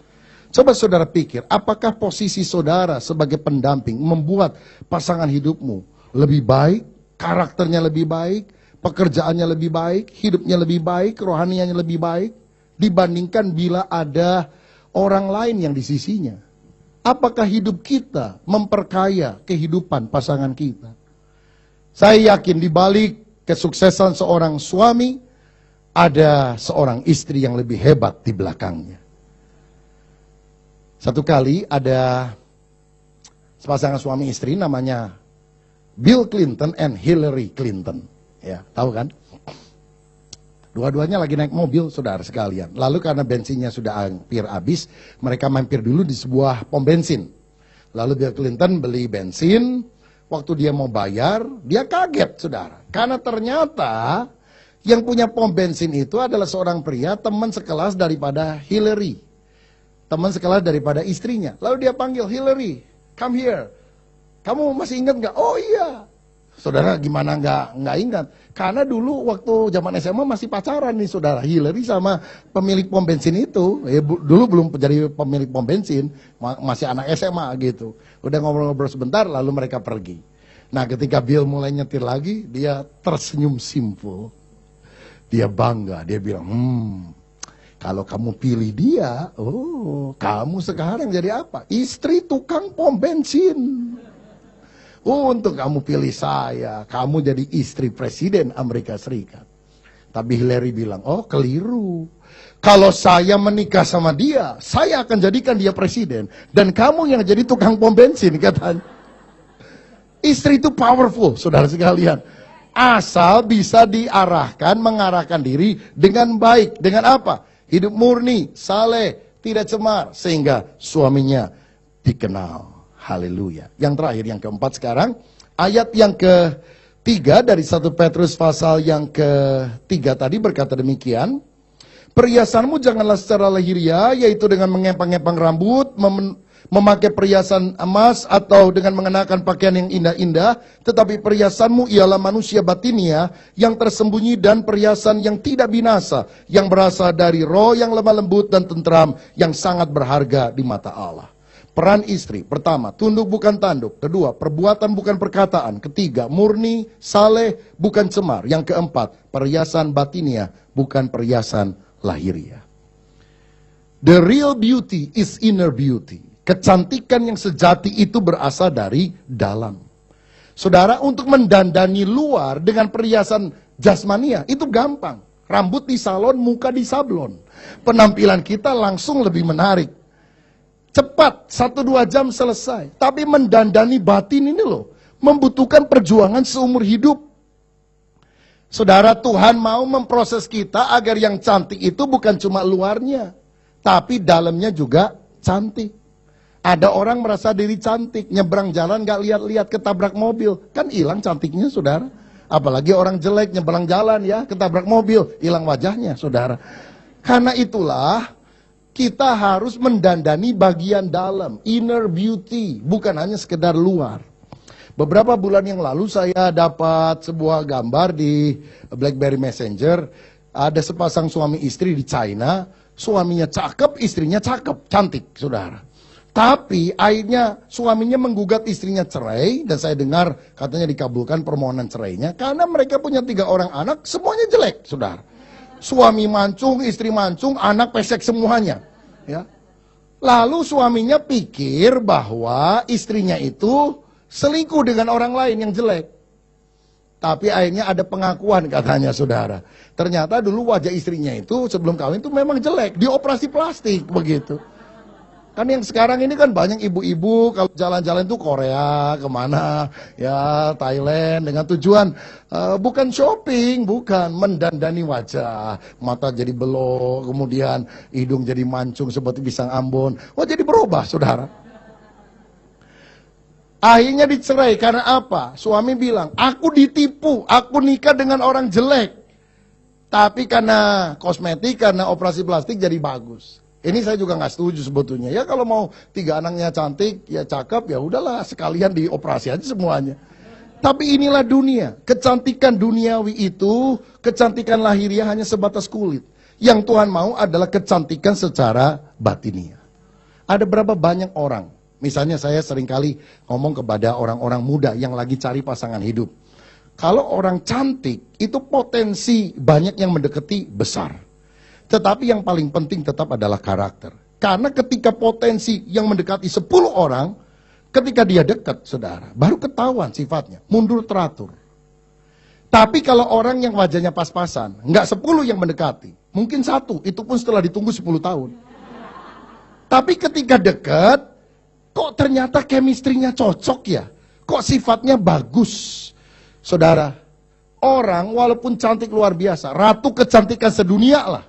Coba saudara pikir, apakah posisi saudara sebagai pendamping membuat pasangan hidupmu lebih baik? Karakternya lebih baik, pekerjaannya lebih baik, hidupnya lebih baik, rohanianya lebih baik. dibandingkan bila ada orang lain yang di sisinya? Apakah hidup kita memperkaya kehidupan pasangan kita? Saya yakin di balik kesuksesan seorang suami, ada seorang istri yang lebih hebat di belakangnya. Satu kali ada sepasangan suami istri namanya Bill Clinton and Hillary Clinton. Ya, tahu kan? Dua-duanya lagi naik mobil, saudara sekalian. Lalu karena bensinnya sudah hampir habis, mereka mampir dulu di sebuah pom bensin. Lalu Bill Clinton beli bensin, waktu dia mau bayar, dia kaget, saudara. Karena ternyata yang punya pom bensin itu adalah seorang pria, teman sekelas daripada Hillary. Teman sekelas daripada istrinya. Lalu dia panggil, Hillary, come here. Kamu masih ingat nggak? Oh iya. Saudara gimana nggak ingat? Karena dulu waktu zaman SMA masih pacaran nih saudara, Hillary sama pemilik pom bensin itu. Dulu belum jadi pemilik pom bensin, masih anak SMA gitu. Udah ngobrol-ngobrol sebentar lalu mereka pergi. Nah ketika Bill mulai nyetir lagi, dia tersenyum simpul. Dia bangga, dia bilang, kalau kamu pilih dia, oh kamu sekarang jadi apa? Istri tukang pom bensin. Untuk kamu pilih saya, kamu jadi istri presiden Amerika Serikat. Tapi Hillary bilang, oh keliru. Kalau saya menikah sama dia, saya akan jadikan dia presiden. Dan kamu yang jadi tukang pom bensin, katanya. Istri itu powerful, saudara sekalian. Asal bisa diarahkan, mengarahkan diri dengan baik. Dengan apa? Hidup murni, saleh, tidak cemar. Sehingga suaminya dikenal. Haleluya. Yang terakhir, yang keempat sekarang. Ayat yang ketiga dari 1 Petrus pasal yang ketiga tadi berkata demikian. Perhiasanmu janganlah secara lahiriah, yaitu dengan mengepang-ngepang rambut, memakai perhiasan emas, atau dengan mengenakan pakaian yang indah-indah. Tetapi perhiasanmu ialah manusia batinia yang tersembunyi dan perhiasan yang tidak binasa, yang berasal dari roh yang lemah lembut dan tentram, yang sangat berharga di mata Allah. Peran istri, pertama, tunduk bukan tanduk. Kedua, perbuatan bukan perkataan. Ketiga, murni, saleh, bukan cemar. Yang keempat, perhiasan batinia, bukan perhiasan lahiriah. The real beauty is inner beauty. Kecantikan yang sejati itu berasal dari dalam. Saudara, untuk mendandani luar dengan perhiasan jasmania, itu gampang. Rambut di salon, muka di sablon. Penampilan kita langsung lebih menarik. Cepat, 1-2 jam selesai. Tapi mendandani batin ini loh, membutuhkan perjuangan seumur hidup. Saudara, Tuhan mau memproses kita agar yang cantik itu bukan cuma luarnya, tapi dalamnya juga cantik. Ada orang merasa diri cantik, nyebrang jalan gak lihat-lihat, ketabrak mobil. Kan hilang cantiknya, saudara. Apalagi orang jelek nyebrang jalan ya, ketabrak mobil, hilang wajahnya, saudara. Karena itulah, kita harus mendandani bagian dalam, inner beauty, bukan hanya sekedar luar. Beberapa bulan yang lalu saya dapat sebuah gambar di BlackBerry Messenger. Ada sepasang suami istri di China, suaminya cakep, istrinya cakep, cantik, saudara. Tapi akhirnya suaminya menggugat istrinya cerai, dan saya dengar katanya dikabulkan permohonan cerainya, karena mereka punya 3 orang anak, semuanya jelek, saudara. Suami mancung, istri mancung, anak pesek semuanya. Ya. Lalu suaminya pikir bahwa istrinya itu selingkuh dengan orang lain yang jelek. Tapi akhirnya ada pengakuan katanya saudara. Ternyata dulu wajah istrinya itu sebelum kawin itu memang jelek, dioperasi plastik begitu. Kan yang sekarang ini kan banyak ibu-ibu kalau jalan-jalan tuh Korea, kemana, ya Thailand dengan tujuan bukan shopping, bukan mendandani wajah, mata jadi belok, kemudian hidung jadi mancung seperti pisang Ambon, jadi berubah saudara. Akhirnya dicerai karena apa? Suami bilang, aku ditipu, aku nikah dengan orang jelek, tapi karena kosmetik, karena operasi plastik jadi bagus. Ini saya juga nggak setuju sebetulnya. Ya kalau mau 3 anaknya cantik, ya cakep, ya udahlah sekalian dioperasi aja semuanya. Tapi inilah dunia. Kecantikan duniawi itu, kecantikan lahiriah hanya sebatas kulit. Yang Tuhan mau adalah kecantikan secara batinia. Ada berapa banyak orang, misalnya saya seringkali ngomong kepada orang-orang muda yang lagi cari pasangan hidup. Kalau orang cantik, itu potensi banyak yang mendekati besar. Tetapi yang paling penting tetap adalah karakter. Karena ketika potensi yang mendekati 10 orang, ketika dia dekat, saudara, baru ketahuan sifatnya, mundur teratur. Tapi kalau orang yang wajahnya pas-pasan, nggak 10 yang mendekati, mungkin 1, itu pun setelah ditunggu 10 tahun. Tapi ketika dekat, kok ternyata chemistry-nya cocok ya? Kok sifatnya bagus? Saudara, orang walaupun cantik luar biasa, ratu kecantikan sedunia lah.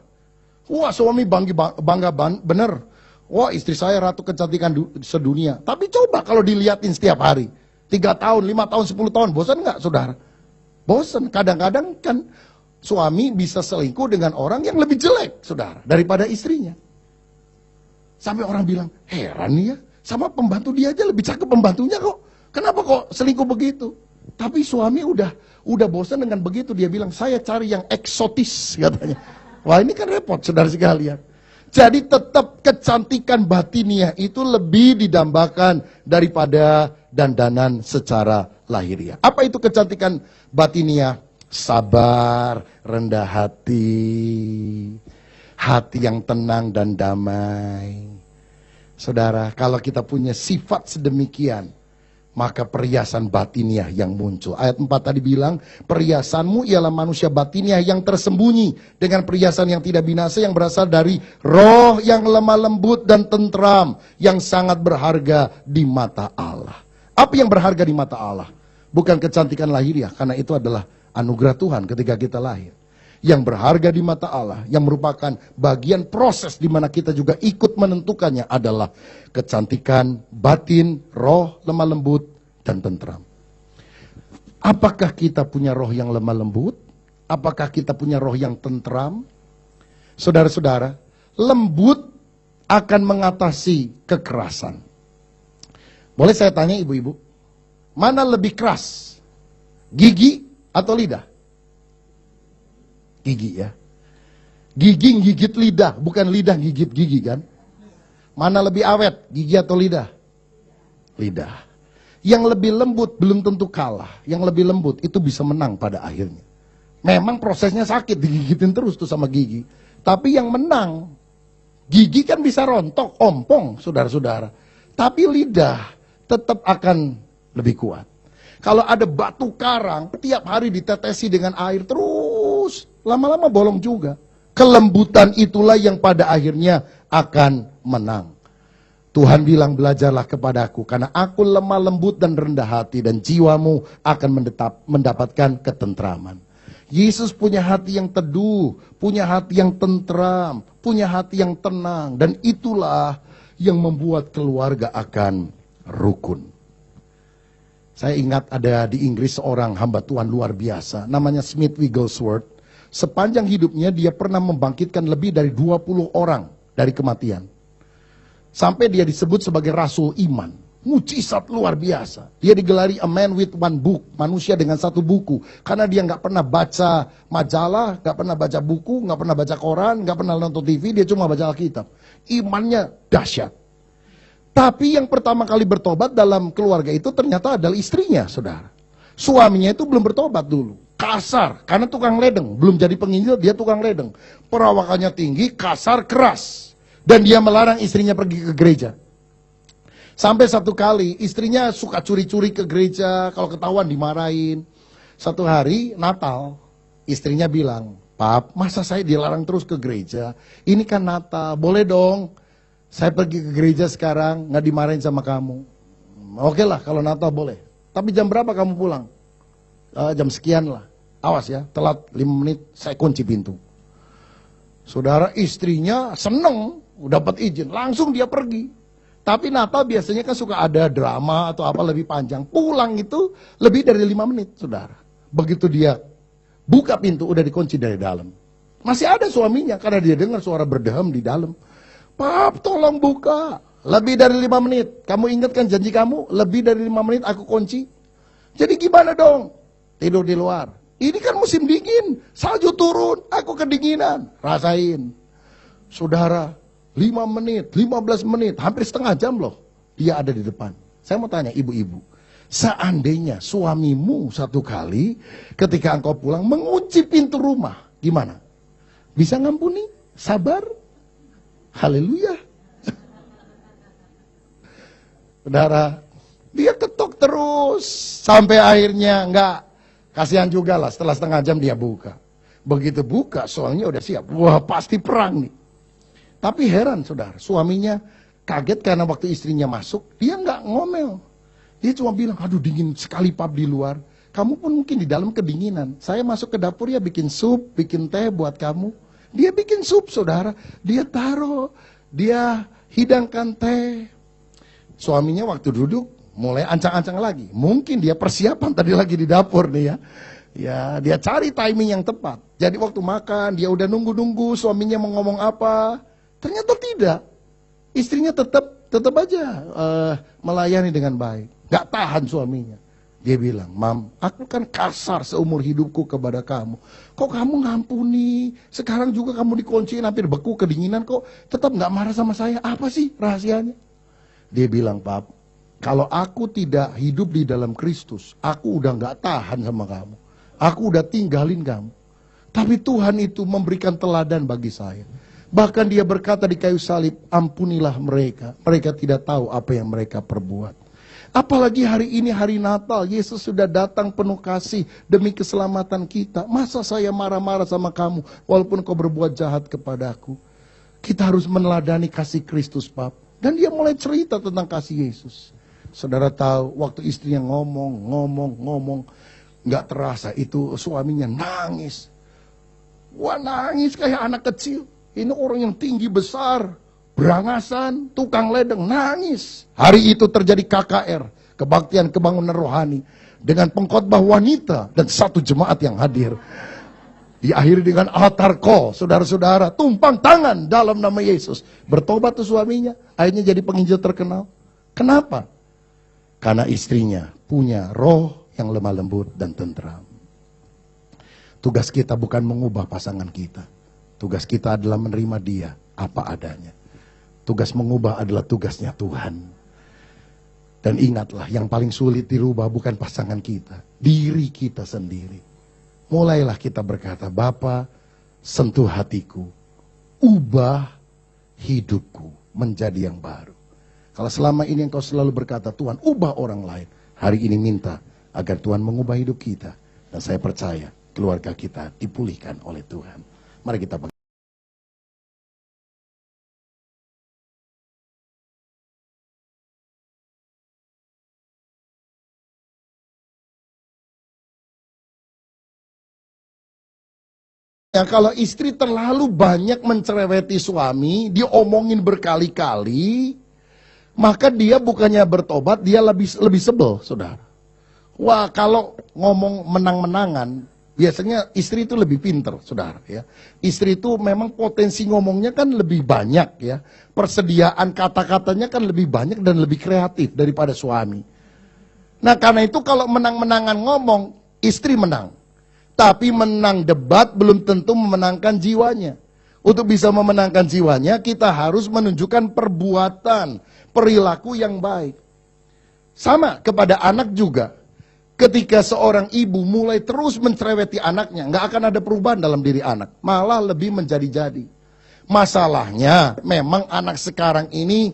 Wah, suami bangga bener. Wah, istri saya ratu kecantikan sedunia. Tapi coba kalau dilihatin setiap hari, 3 tahun, 5 tahun, 10 tahun, bosan nggak, saudara? Bosan. Kadang-kadang kan suami bisa selingkuh dengan orang yang lebih jelek, saudara, daripada istrinya. Sampai orang bilang, heran nih ya, sama pembantu dia aja lebih cakep pembantunya kok. Kenapa kok selingkuh begitu? Tapi suami udah bosan dengan begitu. Dia bilang, saya cari yang eksotis, katanya. Wah, ini kan repot, saudara sekalian. Jadi tetap kecantikan batiniah itu lebih didambakan daripada dandanan secara lahiriah. Apa itu kecantikan batiniah? Sabar, rendah hati, hati yang tenang dan damai. Saudara, kalau kita punya sifat sedemikian, maka perhiasan batiniah yang muncul. Ayat 4 tadi bilang, perhiasanmu ialah manusia batiniah yang tersembunyi dengan perhiasan yang tidak binasa yang berasal dari roh yang lemah lembut dan tentram yang sangat berharga di mata Allah. Apa yang berharga di mata Allah? Bukan kecantikan lahiriah, karena itu adalah anugerah Tuhan ketika kita lahir. Yang berharga di mata Allah, yang merupakan bagian proses di mana kita juga ikut menentukannya adalah kecantikan batin, roh lemah lembut, dan tentram. Apakah kita punya roh yang lemah lembut? Apakah kita punya roh yang tentram? Saudara-saudara, lembut akan mengatasi kekerasan. Boleh saya tanya ibu-ibu, mana lebih keras? Gigi atau lidah? Gigi ya. Gigi gigit lidah, bukan lidah gigit gigi kan? Mana lebih awet, gigi atau lidah? Lidah. Yang lebih lembut belum tentu kalah. Yang lebih lembut itu bisa menang pada akhirnya. Memang prosesnya sakit, digigitin terus tuh sama gigi. Tapi yang menang, gigi kan bisa rontok, ompong, saudara-saudara. Tapi lidah tetap akan lebih kuat. Kalau ada batu karang, tiap hari ditetesi dengan air terus, lama-lama bolong juga. Kelembutan itulah yang pada akhirnya akan menang. Tuhan bilang, belajarlah kepadaku, karena aku lemah lembut dan rendah hati, dan jiwamu akan mendapatkan ketentraman. Yesus punya hati yang teduh, punya hati yang tentram, punya hati yang tenang, dan itulah yang membuat keluarga akan rukun. Saya ingat ada di Inggris seorang hamba Tuhan luar biasa, namanya Smith Wigglesworth. Sepanjang hidupnya dia pernah membangkitkan lebih dari 20 orang dari kematian. Sampai dia disebut sebagai rasul iman. Mujizat luar biasa. Dia digelari a man with one book, manusia dengan satu buku. Karena dia nggak pernah baca majalah, nggak pernah baca buku, nggak pernah baca koran, nggak pernah nonton TV, dia cuma baca Alkitab. Imannya dahsyat. Tapi yang pertama kali bertobat dalam keluarga itu ternyata adalah istrinya, saudara. Suaminya itu belum bertobat dulu. Kasar, karena tukang ledeng. Belum jadi penginjil, dia tukang ledeng. Perawakannya tinggi, kasar, keras. Dan dia melarang istrinya pergi ke gereja. Sampai satu kali, istrinya suka curi-curi ke gereja, kalau ketahuan dimarahin. Satu hari, Natal, istrinya bilang, Pap, masa saya dilarang terus ke gereja? Ini kan Natal, boleh dong. Saya pergi ke gereja sekarang, nggak dimarahin sama kamu. Oke lah, kalau Natal boleh. Tapi jam berapa kamu pulang? Jam sekian lah. Awas ya, telat 5 menit, saya kunci pintu. Saudara, istrinya seneng, dapat izin, langsung dia pergi. Tapi Natal biasanya kan suka ada drama atau apa lebih panjang. Pulang itu lebih dari 5 menit, saudara. Begitu dia buka pintu, udah dikunci dari dalam. Masih ada suaminya, karena dia dengar suara berdehem di dalam. Pap, tolong buka. Lebih dari 5 menit. Kamu ingatkan janji kamu? Lebih dari 5 menit aku kunci. Jadi gimana dong? Tidur di luar. Ini kan musim dingin. Salju turun. Aku kedinginan. Rasain. Saudara, 5 menit, 15 menit. Hampir setengah jam loh. Dia ada di depan. Saya mau tanya ibu-ibu. Seandainya suamimu satu kali ketika engkau pulang mengunci pintu rumah. Gimana? Bisa ngampuni? Sabar. Haleluya. Saudara, dia ketok terus sampai akhirnya enggak, kasihan juga lah, setelah setengah jam dia buka. Begitu buka, soalnya udah siap. Wah, pasti perang nih. Tapi heran saudara, suaminya kaget karena waktu istrinya masuk, dia nggak ngomel. Dia cuma bilang, aduh dingin sekali pap di luar. Kamu pun mungkin di dalam kedinginan. Saya masuk ke dapur ya bikin sup, bikin teh buat kamu. Dia bikin sup saudara, dia taruh, dia hidangkan teh. Suaminya waktu duduk mulai ancang-ancang lagi. Mungkin dia persiapan tadi lagi di dapur nih ya. Ya, dia cari timing yang tepat. Jadi waktu makan, dia udah nunggu-nunggu suaminya mau ngomong apa. Ternyata tidak. Istrinya tetap aja melayani dengan baik. Gak tahan suaminya. Dia bilang, Mam, aku kan kasar seumur hidupku kepada kamu. Kok kamu ngampuni? Sekarang juga kamu dikunciin hampir beku kedinginan kok tetap gak marah sama saya. Apa sih rahasianya? Dia bilang, Pap, kalau aku tidak hidup di dalam Kristus, aku udah gak tahan sama kamu. Aku udah tinggalin kamu. Tapi Tuhan itu memberikan teladan bagi saya. Bahkan dia berkata di kayu salib, ampunilah mereka. Mereka tidak tahu apa yang mereka perbuat. Apalagi hari ini hari Natal, Yesus sudah datang penuh kasih demi keselamatan kita. Masa saya marah-marah sama kamu walaupun kau berbuat jahat kepadaku? Kita harus meneladani kasih Kristus, Pap. Dan dia mulai cerita tentang kasih Yesus. Saudara tahu, waktu istrinya ngomong, nggak terasa itu suaminya nangis. Wah, nangis kayak anak kecil. Ini orang yang tinggi besar, berangasan, tukang ledeng, nangis. Hari itu terjadi KKR, kebaktian kebangunan rohani, dengan pengkhotbah wanita dan satu jemaat yang hadir. Diakhiri dengan altar call, saudara-saudara, tumpang tangan dalam nama Yesus. Bertobat tuh suaminya, akhirnya jadi penginjil terkenal. Kenapa? Karena istrinya punya roh yang lemah lembut dan tentram. Tugas kita bukan mengubah pasangan kita. Tugas kita adalah menerima dia apa adanya. Tugas mengubah adalah tugasnya Tuhan. Dan ingatlah, yang paling sulit dirubah bukan pasangan kita, diri kita sendiri. Mulailah kita berkata, Bapa, sentuh hatiku, ubah hidupku menjadi yang baru. Kalau selama ini engkau selalu berkata, Tuhan ubah orang lain, hari ini minta agar Tuhan mengubah hidup kita. Dan saya percaya keluarga kita dipulihkan oleh Tuhan. Mari kita ya, kalau istri terlalu banyak mencereweti suami, diomongin berkali-kali, maka dia bukannya bertobat, dia lebih sebel, saudara. Wah, kalau ngomong menang-menangan, biasanya istri itu lebih pinter, saudara. Ya. Istri itu memang potensi ngomongnya kan lebih banyak, ya. Persediaan kata-katanya kan lebih banyak dan lebih kreatif daripada suami. Nah, karena itu kalau menang-menangan ngomong, istri menang. Tapi menang debat belum tentu memenangkan jiwanya. Untuk bisa memenangkan jiwanya, kita harus menunjukkan perbuatan, perilaku yang baik. Sama kepada anak juga. Ketika seorang ibu mulai terus mencereweti anaknya, nggak akan ada perubahan dalam diri anak. Malah lebih menjadi-jadi. Masalahnya, memang anak sekarang ini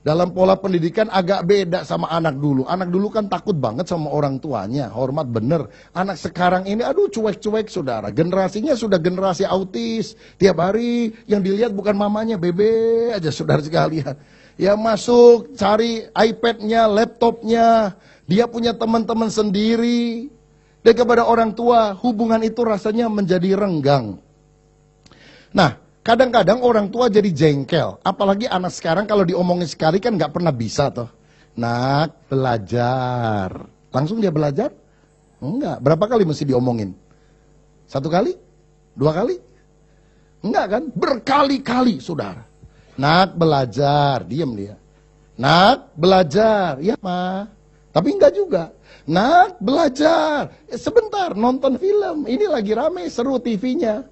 dalam pola pendidikan agak beda sama anak dulu. Anak dulu kan takut banget sama orang tuanya, hormat bener. Anak sekarang ini, aduh cuek-cuek saudara. Generasinya sudah generasi autis. Tiap hari yang dilihat bukan mamanya, bebe aja saudara sekalian. Ya masuk, cari iPad-nya, laptopnya. Dia punya teman-teman sendiri. Dan kepada orang tua, hubungan itu rasanya menjadi renggang. Nah, kadang-kadang orang tua jadi jengkel. Apalagi anak sekarang kalau diomongin sekali kan nggak pernah bisa toh. Nak, belajar. Langsung dia belajar? Enggak. Berapa kali mesti diomongin? 1 kali? 2 kali? Enggak kan? Berkali-kali, saudara. Nak, belajar. Diam dia. Nak, belajar. Ya, Ma. Tapi enggak juga. Nak, belajar. Sebentar, nonton film. Ini lagi rame, seru TV-nya.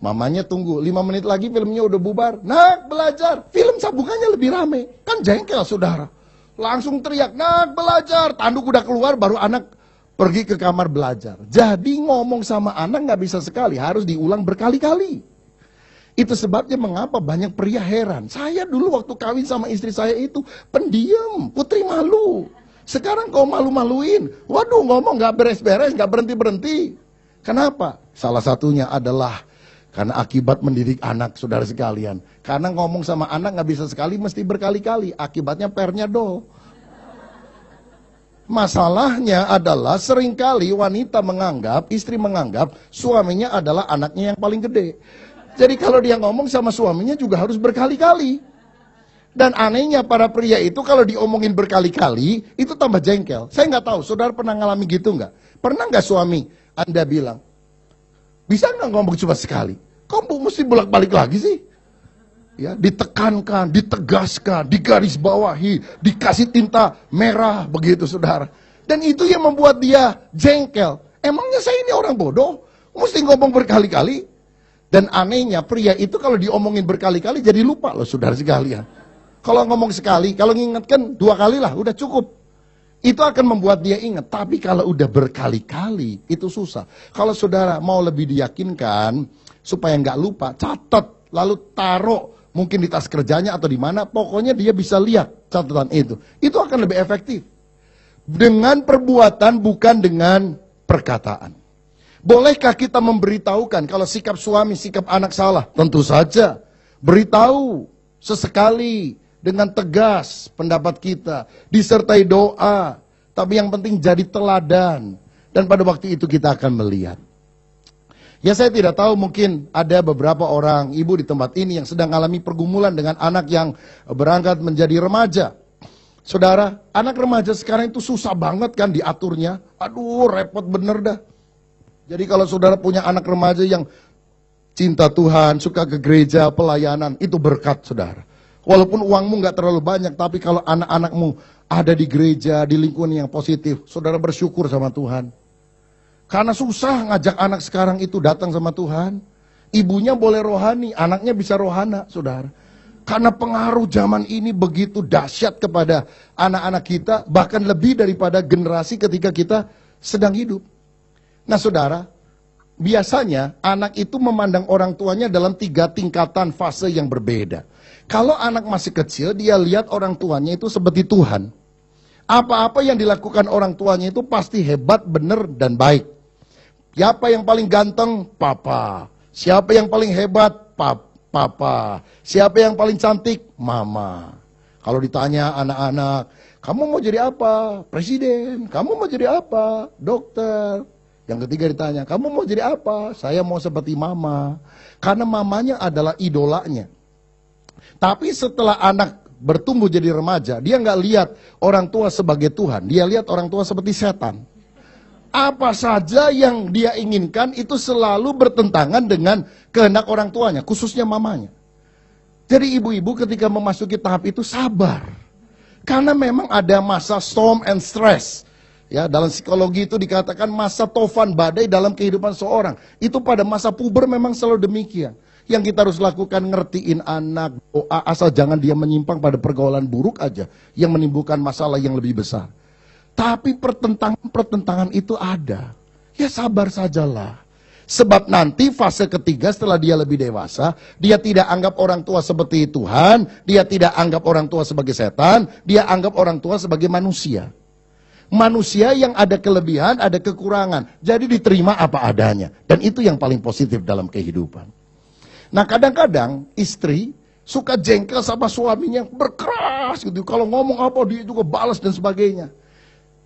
Mamanya tunggu, 5 menit lagi filmnya udah bubar. Nak, belajar. Film sambungannya lebih rame. Kan jengkel, saudara. Langsung teriak, nak, belajar. Tanduk udah keluar, baru anak pergi ke kamar belajar. Jadi ngomong sama anak nggak bisa sekali, harus diulang berkali-kali. Itu sebabnya mengapa banyak pria heran. Saya dulu waktu kawin sama istri saya itu pendiam, putri malu. Sekarang kau malu-maluin. Waduh, ngomong gak beres-beres, gak berhenti-berhenti. Kenapa? Salah satunya adalah karena akibat mendidik anak, saudara sekalian. Karena ngomong sama anak gak bisa sekali, mesti berkali-kali. Akibatnya pernya do. Masalahnya adalah seringkali wanita menganggap, istri menganggap suaminya adalah anaknya yang paling gede. Jadi kalau dia ngomong sama suaminya juga harus berkali-kali. Dan anehnya para pria itu kalau diomongin berkali-kali, itu tambah jengkel. Saya nggak tahu, saudara pernah ngalami gitu nggak? Pernah nggak suami Anda bilang, bisa nggak ngomong cuma sekali? Kamu mesti bolak-balik lagi sih? Ya, ditekankan, ditegaskan, digarisbawahi, dikasih tinta merah, begitu saudara. Dan itu yang membuat dia jengkel. Emangnya saya ini orang bodoh? Mesti ngomong berkali-kali? Dan anehnya pria itu kalau diomongin berkali-kali jadi lupa loh saudara sekalian. Kalau ngomong sekali, kalau ngingetkan 2 kali lah udah cukup. Itu akan membuat dia ingat. Tapi kalau udah berkali-kali itu susah. Kalau saudara mau lebih diyakinkan supaya nggak lupa, catat lalu taruh mungkin di tas kerjanya atau di mana. Pokoknya dia bisa lihat catatan itu. Itu akan lebih efektif. Dengan perbuatan bukan dengan perkataan. Bolehkah kita memberitahukan kalau sikap suami, sikap anak salah? Tentu saja. Beritahu sesekali dengan tegas pendapat kita. Disertai doa. Tapi yang penting jadi teladan. Dan pada waktu itu kita akan melihat. Ya saya tidak tahu mungkin ada beberapa orang ibu di tempat ini yang sedang mengalami pergumulan dengan anak yang berangkat menjadi remaja. Saudara, anak remaja sekarang itu susah banget kan diaturnya. Aduh repot bener dah. Jadi kalau saudara punya anak remaja yang cinta Tuhan, suka ke gereja, pelayanan, itu berkat saudara. Walaupun uangmu nggak terlalu banyak, tapi kalau anak-anakmu ada di gereja, di lingkungan yang positif, saudara bersyukur sama Tuhan. Karena susah ngajak anak sekarang itu datang sama Tuhan. Ibunya boleh rohani, anaknya bisa rohana, saudara. Karena pengaruh zaman ini begitu dahsyat kepada anak-anak kita, bahkan lebih daripada generasi ketika kita sedang hidup. Nah saudara, biasanya anak itu memandang orang tuanya dalam 3 tingkatan fase yang berbeda. Kalau anak masih kecil, dia lihat orang tuanya itu seperti Tuhan. Apa-apa yang dilakukan orang tuanya itu pasti hebat, benar, dan baik. Siapa yang paling ganteng? Papa. Siapa yang paling hebat? Papa. Siapa yang paling cantik? Mama. Kalau ditanya anak-anak, kamu mau jadi apa? Presiden. Kamu mau jadi apa? Dokter. Yang ketiga ditanya, kamu mau jadi apa? Saya mau seperti mama. Karena mamanya adalah idolanya. Tapi setelah anak bertumbuh jadi remaja, dia nggak lihat orang tua sebagai Tuhan. Dia lihat orang tua seperti setan. Apa saja yang dia inginkan itu selalu bertentangan dengan kehendak orang tuanya, khususnya mamanya. Jadi ibu-ibu ketika memasuki tahap itu sabar. Karena memang ada masa storm and stress. Ya, dalam psikologi itu dikatakan masa tofan badai dalam kehidupan seorang. Itu pada masa puber memang selalu demikian. Yang kita harus lakukan ngertiin anak, doa, asal jangan dia menyimpang pada pergaulan buruk aja. Yang menimbulkan masalah yang lebih besar. Tapi pertentangan itu ada. Ya sabar sajalah. Sebab nanti fase ketiga setelah dia lebih dewasa, dia tidak anggap orang tua seperti Tuhan, dia tidak anggap orang tua sebagai setan, dia anggap orang tua sebagai manusia. Manusia yang ada kelebihan, ada kekurangan. Jadi diterima apa adanya. Dan itu yang paling positif dalam kehidupan. Nah kadang-kadang istri suka jengkel sama suaminya, berkeras gitu. Kalau ngomong apa dia juga balas dan sebagainya.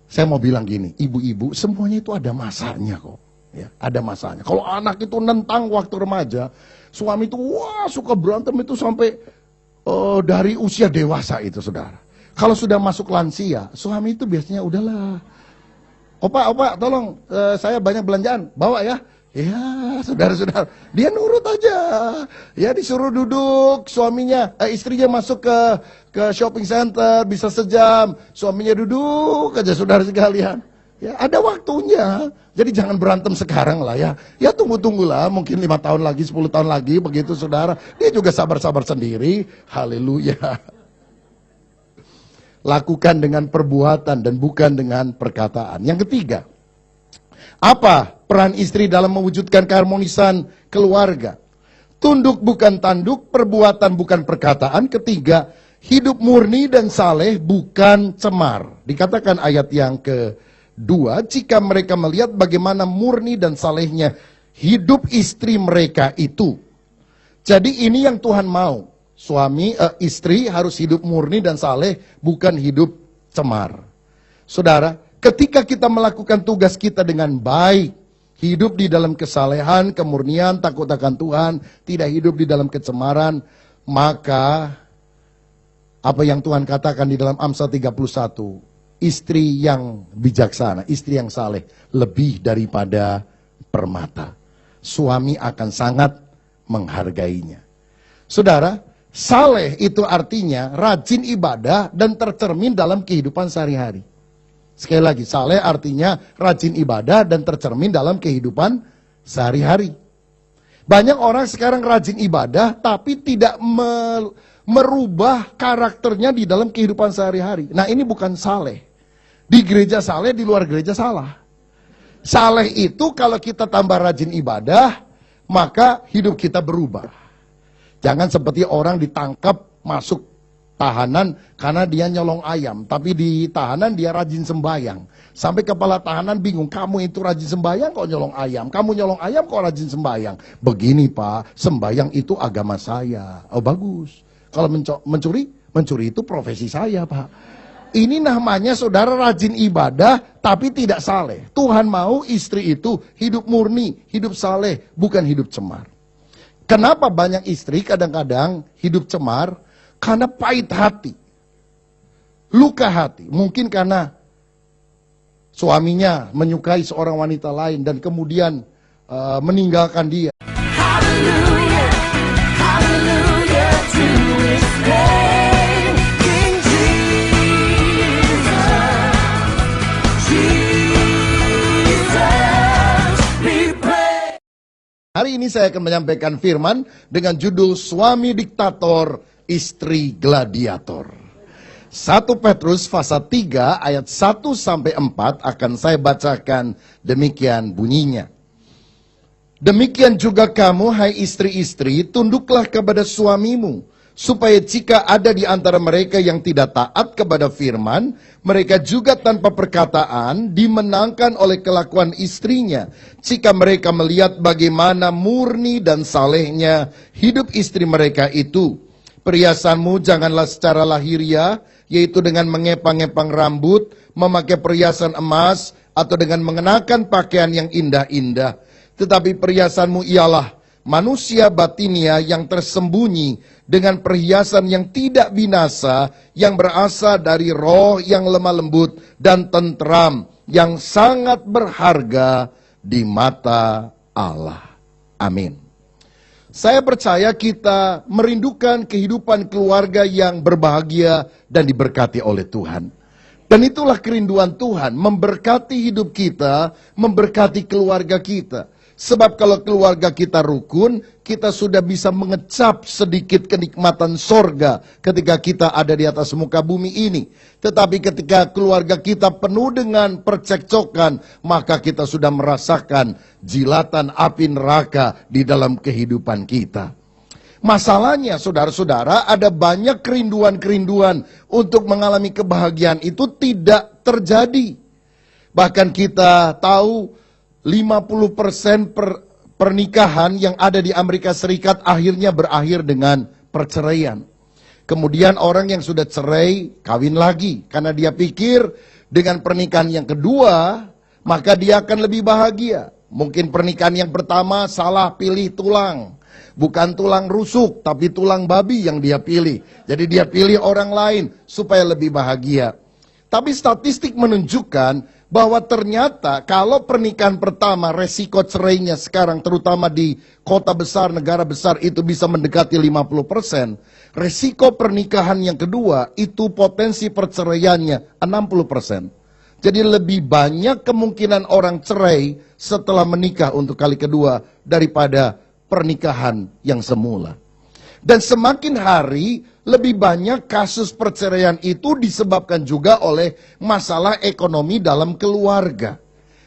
Saya mau bilang gini, ibu-ibu semuanya itu ada masanya kok. Ya, ada masanya. Kalau anak itu nentang waktu remaja, suami itu wah suka berantem itu sampai dari usia dewasa itu saudara. Kalau sudah masuk lansia, suami itu biasanya udahlah. Opa, tolong saya banyak belanjaan, bawa ya. Ya, saudara-saudara, dia nurut aja. Ya, disuruh duduk, suaminya, istrinya masuk ke shopping center, bisa sejam. Suaminya duduk aja, saudara sekalian. Ya, ada waktunya. Jadi jangan berantem sekarang lah ya. Ya tunggu-tunggulah, mungkin 5 tahun lagi, 10 tahun lagi, begitu saudara. Dia juga sabar-sabar sendiri. Haleluya. Lakukan dengan perbuatan dan bukan dengan perkataan. Yang ketiga, apa peran istri dalam mewujudkan keharmonisan keluarga? Tunduk bukan tanduk, perbuatan bukan perkataan. Ketiga, hidup murni dan saleh bukan cemar. Dikatakan ayat yang kedua, jika mereka melihat bagaimana murni dan salehnya hidup istri mereka itu. Jadi ini yang Tuhan mau. Istri harus hidup murni dan saleh, bukan hidup cemar. Saudara, ketika kita melakukan tugas kita dengan baik, hidup di dalam kesalehan, kemurnian, takut akan Tuhan, tidak hidup di dalam kecemaran, maka apa yang Tuhan katakan di dalam Amsal 31, istri yang bijaksana, istri yang saleh, lebih daripada permata. Suami akan sangat menghargainya. Saudara, saleh itu artinya rajin ibadah dan tercermin dalam kehidupan sehari-hari. Sekali lagi, saleh artinya rajin ibadah dan tercermin dalam kehidupan sehari-hari. Banyak orang sekarang rajin ibadah tapi tidak merubah karakternya di dalam kehidupan sehari-hari. Nah, ini bukan saleh. Di gereja saleh, di luar gereja salah. Saleh itu kalau kita tambah rajin ibadah, maka hidup kita berubah. Jangan seperti orang ditangkap masuk tahanan karena dia nyolong ayam, tapi di tahanan dia rajin sembayang. Sampai kepala tahanan bingung, kamu itu rajin sembayang kok nyolong ayam, kamu nyolong ayam kok rajin sembayang. Begini Pak, sembayang itu agama saya. Oh bagus. Kalau mencuri itu profesi saya Pak. Ini namanya saudara rajin ibadah tapi tidak saleh. Tuhan mau istri itu hidup murni, hidup saleh, bukan hidup cemar. Kenapa banyak istri kadang-kadang hidup cemar? Karena pahit hati, luka hati. Mungkin karena suaminya menyukai seorang wanita lain dan kemudian meninggalkan dia. Hallelujah, hallelujah to his name, King Jesus, Jesus, we pray. Hari ini saya akan menyampaikan firman dengan judul Suami Diktator, Istri Gladiator. 1 Petrus pasal 3 ayat 1 sampai 4 akan saya bacakan, demikian bunyinya. Demikian juga kamu, hai istri-istri, tunduklah kepada suamimu, supaya jika ada di antara mereka yang tidak taat kepada firman, mereka juga tanpa perkataan dimenangkan oleh kelakuan istrinya. Jika mereka melihat bagaimana murni dan salehnya hidup istri mereka itu. Perhiasanmu janganlah secara lahiriah, yaitu dengan mengepang-epang rambut, memakai perhiasan emas, atau dengan mengenakan pakaian yang indah-indah. Tetapi perhiasanmu ialah manusia batinia yang tersembunyi dengan perhiasan yang tidak binasa, yang berasal dari roh yang lemah lembut dan tentram, yang sangat berharga di mata Allah. Amin. Saya percaya kita merindukan kehidupan keluarga yang berbahagia dan diberkati oleh Tuhan. Dan itulah kerinduan Tuhan, memberkati hidup kita, memberkati keluarga kita. Sebab kalau keluarga kita rukun, kita sudah bisa mengecap sedikit kenikmatan sorga ketika kita ada di atas muka bumi ini. Tetapi ketika keluarga kita penuh dengan percekcokan, maka kita sudah merasakan jilatan api neraka di dalam kehidupan kita. Masalahnya saudara-saudara, ada banyak kerinduan-kerinduan untuk mengalami kebahagiaan itu tidak terjadi. Bahkan kita tahu 50% pernikahan yang ada di Amerika Serikat akhirnya berakhir dengan perceraian. Kemudian orang yang sudah cerai kawin lagi karena dia pikir dengan pernikahan yang kedua maka dia akan lebih bahagia. Mungkin pernikahan yang pertama salah pilih tulang. Bukan tulang rusuk tapi tulang babi yang dia pilih. Jadi dia pilih orang lain supaya lebih bahagia. Tapi statistik menunjukkan bahwa ternyata kalau pernikahan pertama resiko cerainya sekarang terutama di kota besar, negara besar itu bisa mendekati 50%. Resiko pernikahan yang kedua itu potensi perceraiannya 60%. Jadi lebih banyak kemungkinan orang cerai setelah menikah untuk kali kedua daripada pernikahan yang semula. Dan semakin hari lebih banyak kasus perceraian itu disebabkan juga oleh masalah ekonomi dalam keluarga.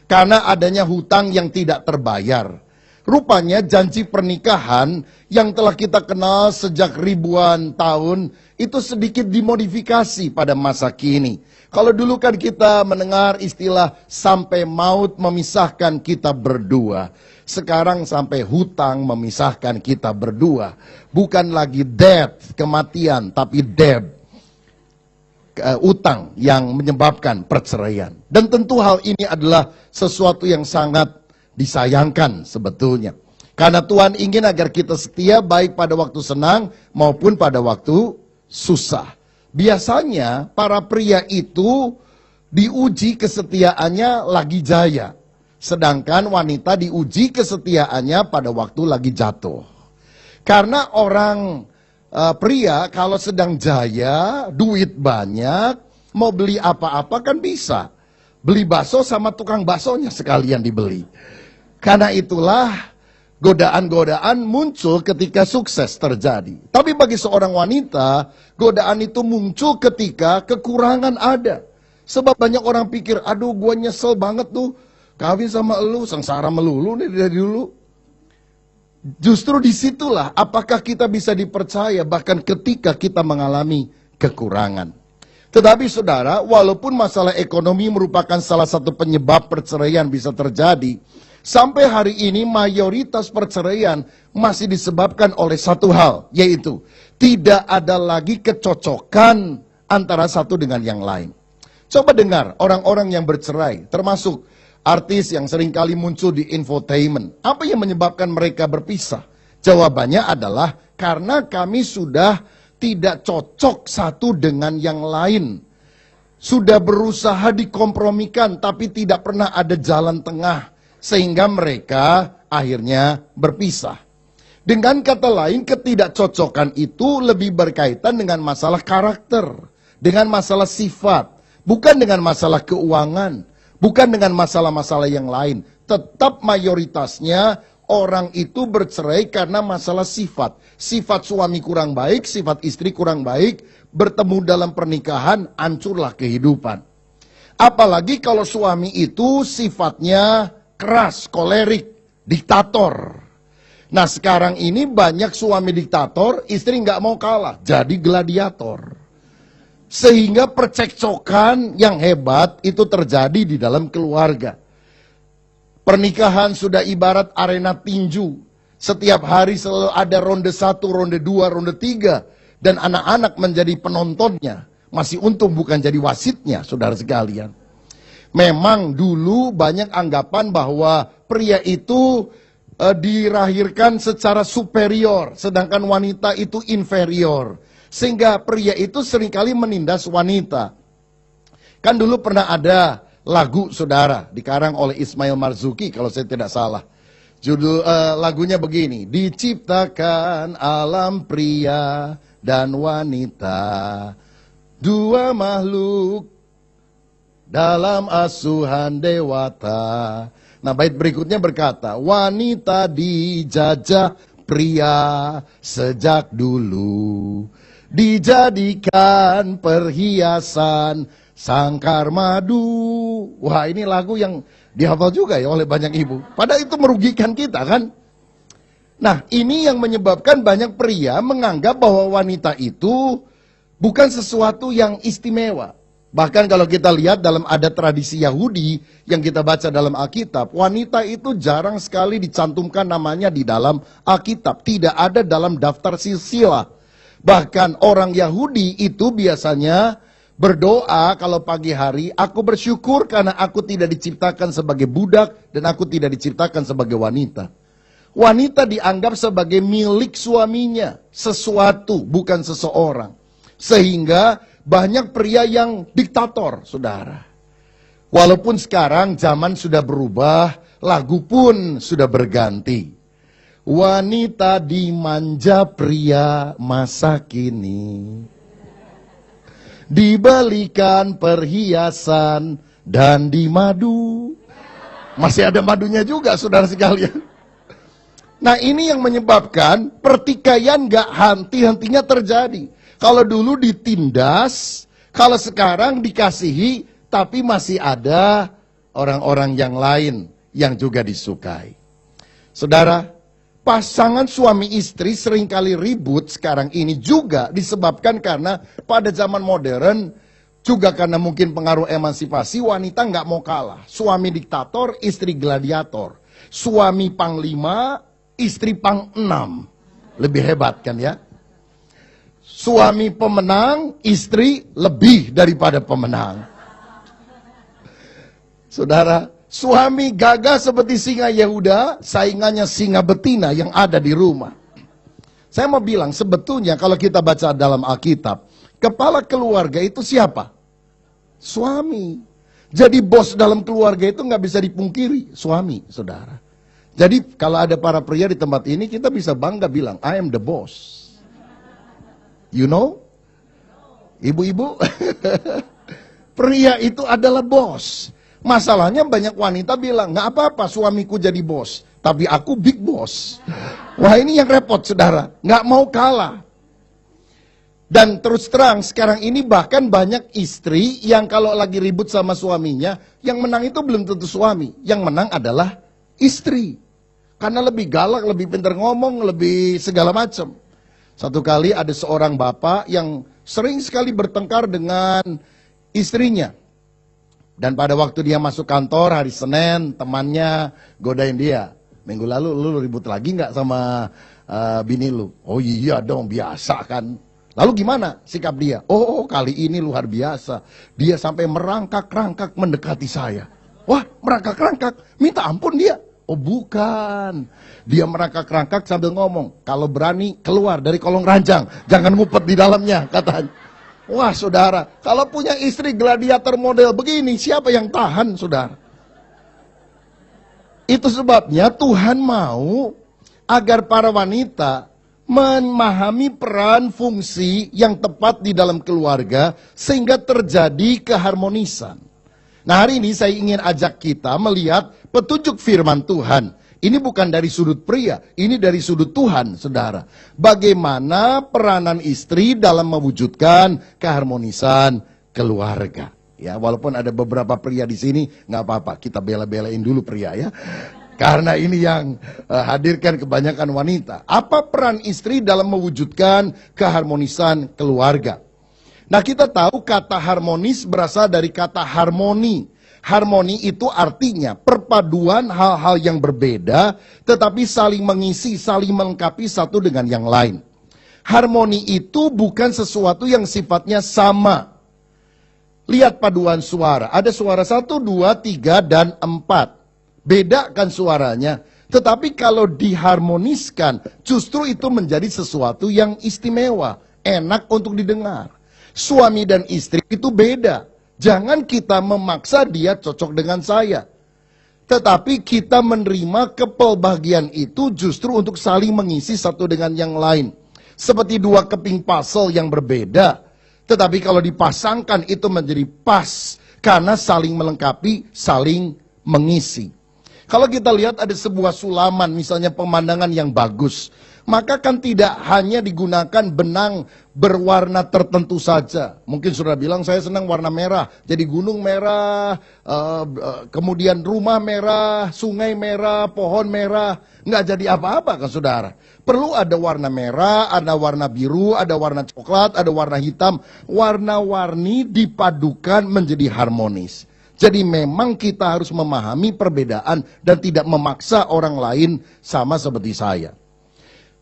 Karena adanya hutang yang tidak terbayar. Rupanya janji pernikahan yang telah kita kenal sejak ribuan tahun itu sedikit dimodifikasi pada masa kini. Kalau dulu kan kita mendengar istilah sampai maut memisahkan kita berdua. Sekarang sampai hutang memisahkan kita berdua. Bukan lagi death, kematian, tapi debt, utang yang menyebabkan perceraian. Dan tentu hal ini adalah sesuatu yang sangat disayangkan sebetulnya. Karena Tuhan ingin agar kita setia baik pada waktu senang maupun pada waktu susah. Biasanya para pria itu diuji kesetiaannya lagi jaya. Sedangkan wanita diuji kesetiaannya pada waktu lagi jatuh. Karena orang pria kalau sedang jaya, duit banyak, mau beli apa-apa kan bisa. Beli bakso sama tukang baksonya sekalian dibeli. Karena itulah godaan-godaan muncul ketika sukses terjadi. Tapi bagi seorang wanita, godaan itu muncul ketika kekurangan ada. Sebab banyak orang pikir, aduh gua nyesel banget tuh kawin sama elu, sengsara melulu nih dari dulu. Justru disitulah apakah kita bisa dipercaya bahkan ketika kita mengalami kekurangan. Tetapi saudara, walaupun masalah ekonomi merupakan salah satu penyebab perceraian bisa terjadi, sampai hari ini mayoritas perceraian masih disebabkan oleh satu hal, yaitu tidak ada lagi kecocokan antara satu dengan yang lain. Coba dengar orang-orang yang bercerai, termasuk artis yang seringkali muncul di infotainment. Apa yang menyebabkan mereka berpisah? Jawabannya adalah karena kami sudah tidak cocok satu dengan yang lain. Sudah berusaha dikompromikan tapi tidak pernah ada jalan tengah. Sehingga mereka akhirnya berpisah. Dengan kata lain, ketidakcocokan itu lebih berkaitan dengan masalah karakter. Dengan masalah sifat. Bukan dengan masalah keuangan. Bukan dengan masalah-masalah yang lain. Tetap mayoritasnya orang itu bercerai karena masalah sifat. Sifat suami kurang baik, sifat istri kurang baik. Bertemu dalam pernikahan, hancurlah kehidupan. Apalagi kalau suami itu sifatnya keras, kolerik, diktator. Nah sekarang ini banyak suami diktator, istri nggak mau kalah, jadi gladiator. Sehingga percekcokan yang hebat itu terjadi di dalam keluarga. Pernikahan sudah ibarat arena tinju. Setiap hari selalu ada ronde 1, ronde 2, ronde 3. Dan anak-anak menjadi penontonnya. Masih untung bukan jadi wasitnya, saudara sekalian. Memang dulu banyak anggapan bahwa pria itu dilahirkan secara superior, sedangkan wanita itu inferior. Sehingga pria itu seringkali menindas wanita. Kan dulu pernah ada lagu saudara, dikarang oleh Ismail Marzuki kalau saya tidak salah. Judul lagunya begini, diciptakan alam pria dan wanita, dua makhluk dalam asuhan dewata. Nah bait berikutnya berkata, wanita dijajah pria sejak dulu, dijadikan perhiasan sangkar madu. Wah ini lagu yang dihafal juga ya oleh banyak ibu. Padahal itu merugikan kita kan. Nah ini yang menyebabkan banyak pria menganggap bahwa wanita itu bukan sesuatu yang istimewa. Bahkan kalau kita lihat dalam adat tradisi Yahudi yang kita baca dalam Alkitab, wanita itu jarang sekali dicantumkan namanya di dalam Alkitab. Tidak ada dalam daftar silsilah. Bahkan orang Yahudi itu biasanya berdoa kalau pagi hari, aku bersyukur karena aku tidak diciptakan sebagai budak dan aku tidak diciptakan sebagai wanita. Wanita dianggap sebagai milik suaminya, sesuatu bukan seseorang. Sehingga banyak pria yang diktator, saudara. Walaupun sekarang zaman sudah berubah, lagu pun sudah berganti. Wanita dimanja pria masa kini, dibelikan perhiasan dan dimadu. Masih ada madunya juga, saudara sekalian. Nah ini yang menyebabkan pertikaian gak henti-hentinya terjadi. Kalau dulu ditindas, kalau sekarang dikasihi, tapi masih ada orang-orang yang lain yang juga disukai. Saudara, pasangan suami istri seringkali ribut sekarang ini juga disebabkan karena pada zaman modern, juga karena mungkin pengaruh emansipasi, wanita nggak mau kalah. Suami diktator, istri gladiator. Suami panglima, istri pang-enam. Lebih hebat kan ya? Suami pemenang, istri lebih daripada pemenang. Saudara, suami gagah seperti singa Yehuda, saingannya singa betina yang ada di rumah. Saya mau bilang, sebetulnya kalau kita baca dalam Alkitab, kepala keluarga itu siapa? Suami. Jadi bos dalam keluarga itu nggak bisa dipungkiri, suami, saudara. Jadi kalau ada para pria di tempat ini, kita bisa bangga bilang, I am the boss. You know? Ibu-ibu, pria itu adalah bos. Masalahnya banyak wanita bilang, nggak apa-apa suamiku jadi bos, tapi aku big boss. Wah, ini yang repot, saudara. Nggak mau kalah. Dan terus terang, sekarang ini bahkan banyak istri yang kalau lagi ribut sama suaminya, yang menang itu belum tentu suami. Yang menang adalah istri. Karena lebih galak, lebih pintar ngomong, lebih segala macam. Satu kali ada seorang bapak yang sering sekali bertengkar dengan istrinya. Dan pada waktu dia masuk kantor hari Senin, temannya godain dia. Minggu lalu lu ribut lagi nggak sama bini lu? Oh iya dong, biasa kan. Lalu gimana sikap dia? Oh kali ini luar biasa. Dia sampai merangkak-rangkak mendekati saya. Wah, merangkak-rangkak, minta ampun dia. Oh bukan. Dia merangkak-rangkak sambil ngomong, kalau berani keluar dari kolong ranjang, jangan ngumpet di dalamnya, katanya. Wah saudara, kalau punya istri gladiator model begini, siapa yang tahan saudara? Itu sebabnya Tuhan mau agar para wanita memahami peran fungsi yang tepat di dalam keluarga sehingga terjadi keharmonisan. Nah hari ini saya ingin ajak kita melihat petunjuk firman Tuhan. Ini bukan dari sudut pria, ini dari sudut Tuhan, saudara. Bagaimana peranan istri dalam mewujudkan keharmonisan keluarga. Ya, walaupun ada beberapa pria di sini, nggak apa-apa, kita bela-belain dulu pria ya. Karena ini yang hadirkan kebanyakan wanita. Apa peran istri dalam mewujudkan keharmonisan keluarga? Nah kita tahu kata harmonis berasal dari kata harmoni. Harmoni itu artinya perpaduan hal-hal yang berbeda, tetapi saling mengisi, saling melengkapi satu dengan yang lain. Harmoni itu bukan sesuatu yang sifatnya sama. Lihat paduan suara, ada suara 1, 2, 3, dan 4. Bedakan suaranya, tetapi kalau diharmoniskan, justru itu menjadi sesuatu yang istimewa, enak untuk didengar. Suami dan istri itu beda. Jangan kita memaksa dia cocok dengan saya. Tetapi kita menerima kepelbagian itu justru untuk saling mengisi satu dengan yang lain. Seperti dua keping puzzle yang berbeda. Tetapi kalau dipasangkan itu menjadi pas. Karena saling melengkapi, saling mengisi. Kalau kita lihat ada sebuah sulaman, misalnya pemandangan yang bagus. Maka kan tidak hanya digunakan benang berwarna tertentu saja. Mungkin sudah bilang saya senang warna merah. Jadi gunung merah, kemudian rumah merah, sungai merah, pohon merah. Nggak jadi apa-apa kan saudara. Perlu ada warna merah, ada warna biru, ada warna coklat, ada warna hitam. Warna-warni dipadukan menjadi harmonis. Jadi memang kita harus memahami perbedaan dan tidak memaksa orang lain sama seperti saya.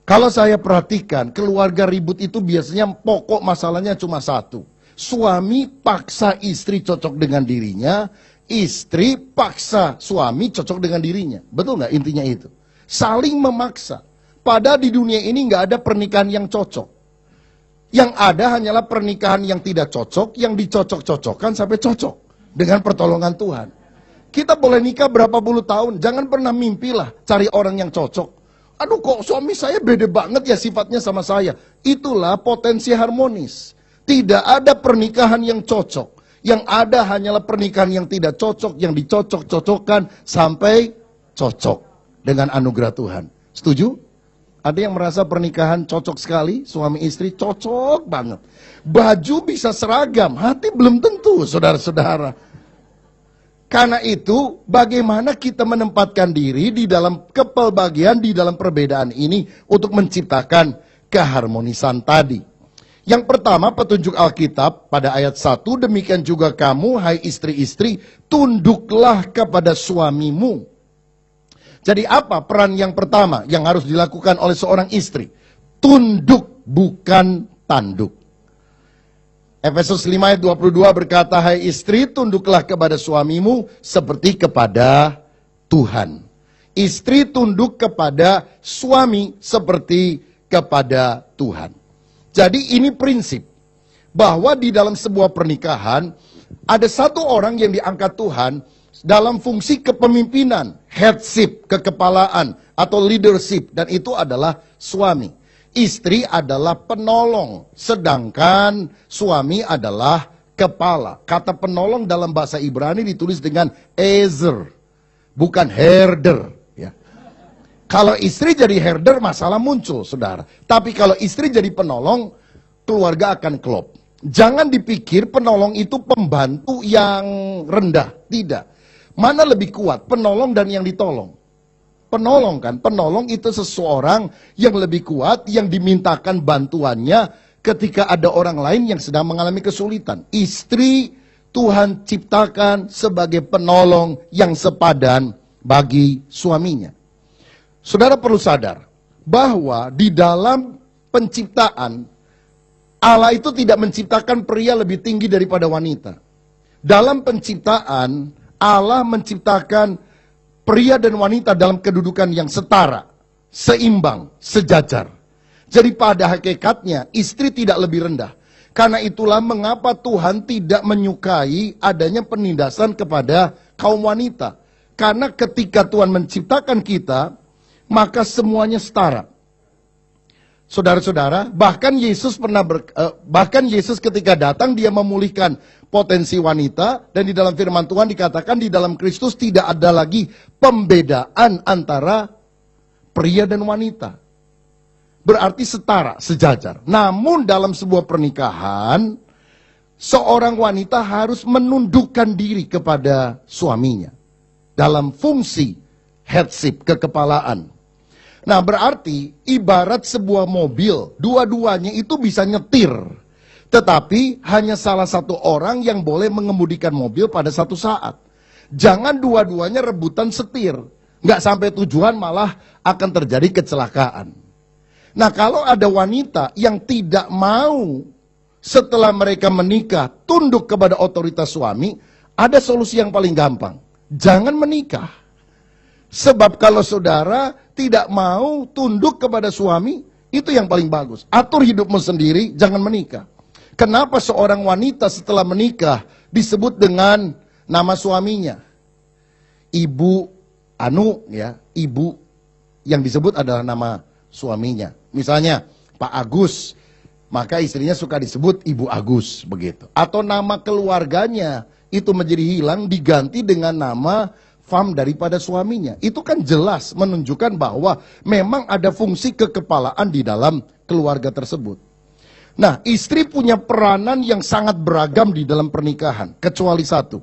Kalau saya perhatikan, keluarga ribut itu biasanya pokok masalahnya cuma satu. Suami paksa istri cocok dengan dirinya, istri paksa suami cocok dengan dirinya. Betul nggak intinya itu? Saling memaksa. Padahal di dunia ini nggak ada pernikahan yang cocok. Yang ada hanyalah pernikahan yang tidak cocok, yang dicocok-cocokkan sampai cocok. Dengan pertolongan Tuhan. Kita boleh nikah berapa puluh tahun, jangan pernah mimpilah cari orang yang cocok. Aduh kok suami saya beda banget ya sifatnya sama saya. Itulah potensi harmonis. Tidak ada pernikahan yang cocok. Yang ada hanyalah pernikahan yang tidak cocok, yang dicocok-cocokkan sampai cocok dengan anugerah Tuhan. Setuju? Ada yang merasa pernikahan cocok sekali, suami istri cocok banget. Baju bisa seragam, hati belum tentu, saudara-saudara. Karena itu, bagaimana kita menempatkan diri di dalam kepelbagian, di dalam perbedaan ini untuk menciptakan keharmonisan tadi. Yang pertama, petunjuk Alkitab pada ayat 1, demikian juga kamu, hai istri-istri, tunduklah kepada suamimu. Jadi apa peran yang pertama yang harus dilakukan oleh seorang istri? Tunduk, bukan tanduk. Efesus 5 ayat 22 berkata, hai istri, tunduklah kepada suamimu seperti kepada Tuhan. Istri tunduk kepada suami seperti kepada Tuhan. Jadi ini prinsip, bahwa di dalam sebuah pernikahan, ada satu orang yang diangkat Tuhan dalam fungsi kepemimpinan, headship, kekepalaan, atau leadership, dan itu adalah suami. Istri adalah penolong, sedangkan suami adalah kepala. Kata penolong dalam bahasa Ibrani ditulis dengan ezer, bukan herder. Ya. Kalau istri jadi herder, masalah muncul, saudara. Tapi kalau istri jadi penolong, keluarga akan klop. Jangan dipikir penolong itu pembantu yang rendah. Tidak. Mana lebih kuat, penolong dan yang ditolong? Penolong kan, penolong itu seseorang yang lebih kuat, yang dimintakan bantuannya ketika ada orang lain yang sedang mengalami kesulitan. Istri Tuhan ciptakan sebagai penolong yang sepadan bagi suaminya. Saudara perlu sadar bahwa di dalam penciptaan, Allah itu tidak menciptakan pria lebih tinggi daripada wanita. Dalam penciptaan, Allah menciptakan pria dan wanita dalam kedudukan yang setara, seimbang, sejajar. Jadi pada hakikatnya istri tidak lebih rendah. Karena itulah mengapa Tuhan tidak menyukai adanya penindasan kepada kaum wanita. Karena ketika Tuhan menciptakan kita, maka semuanya setara. Saudara-saudara, bahkan Yesus ketika datang dia memulihkan potensi wanita, dan di dalam firman Tuhan dikatakan di dalam Kristus tidak ada lagi pembedaan antara pria dan wanita. Berarti setara, sejajar. Namun dalam sebuah pernikahan, seorang wanita harus menundukkan diri kepada suaminya dalam fungsi headship, kekepalaan. Nah, berarti ibarat sebuah mobil, dua-duanya itu bisa nyetir. Tetapi hanya salah satu orang yang boleh mengemudikan mobil pada satu saat. Jangan dua-duanya rebutan setir. Nggak sampai tujuan malah akan terjadi kecelakaan. Nah, kalau ada wanita yang tidak mau setelah mereka menikah tunduk kepada otoritas suami, ada solusi yang paling gampang. Jangan menikah. Sebab kalau saudara tidak mau tunduk kepada suami, itu yang paling bagus. Atur hidupmu sendiri, jangan menikah. Kenapa seorang wanita setelah menikah disebut dengan nama suaminya? Ibu Anu, ya, ibu yang disebut adalah nama suaminya. Misalnya Pak Agus, maka istrinya suka disebut Ibu Agus, begitu. Atau nama keluarganya itu menjadi hilang, diganti dengan nama fam daripada suaminya. Itu kan jelas menunjukkan bahwa memang ada fungsi kekepalaan di dalam keluarga tersebut. Nah, istri punya peranan yang sangat beragam di dalam pernikahan, kecuali satu,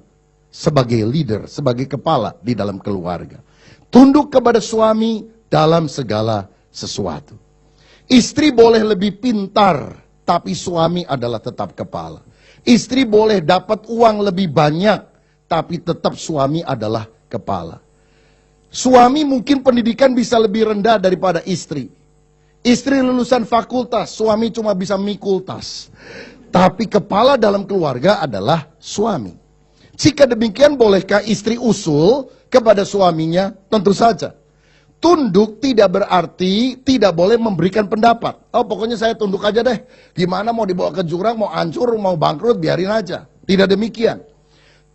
sebagai leader, sebagai kepala di dalam keluarga. Tunduk kepada suami dalam segala sesuatu. Istri boleh lebih pintar, tapi suami adalah tetap kepala. Istri boleh dapat uang lebih banyak, tapi tetap suami adalah kepala. Suami mungkin pendidikan bisa lebih rendah daripada istri. Istri lulusan fakultas, suami cuma bisa mikultas. Tapi kepala dalam keluarga adalah suami. Jika demikian, bolehkah istri usul kepada suaminya? Tentu saja. Tunduk tidak berarti tidak boleh memberikan pendapat. Oh, pokoknya saya tunduk aja deh. Gimana mau dibawa ke jurang, mau hancur, mau bangkrut, biarin aja. Tidak demikian.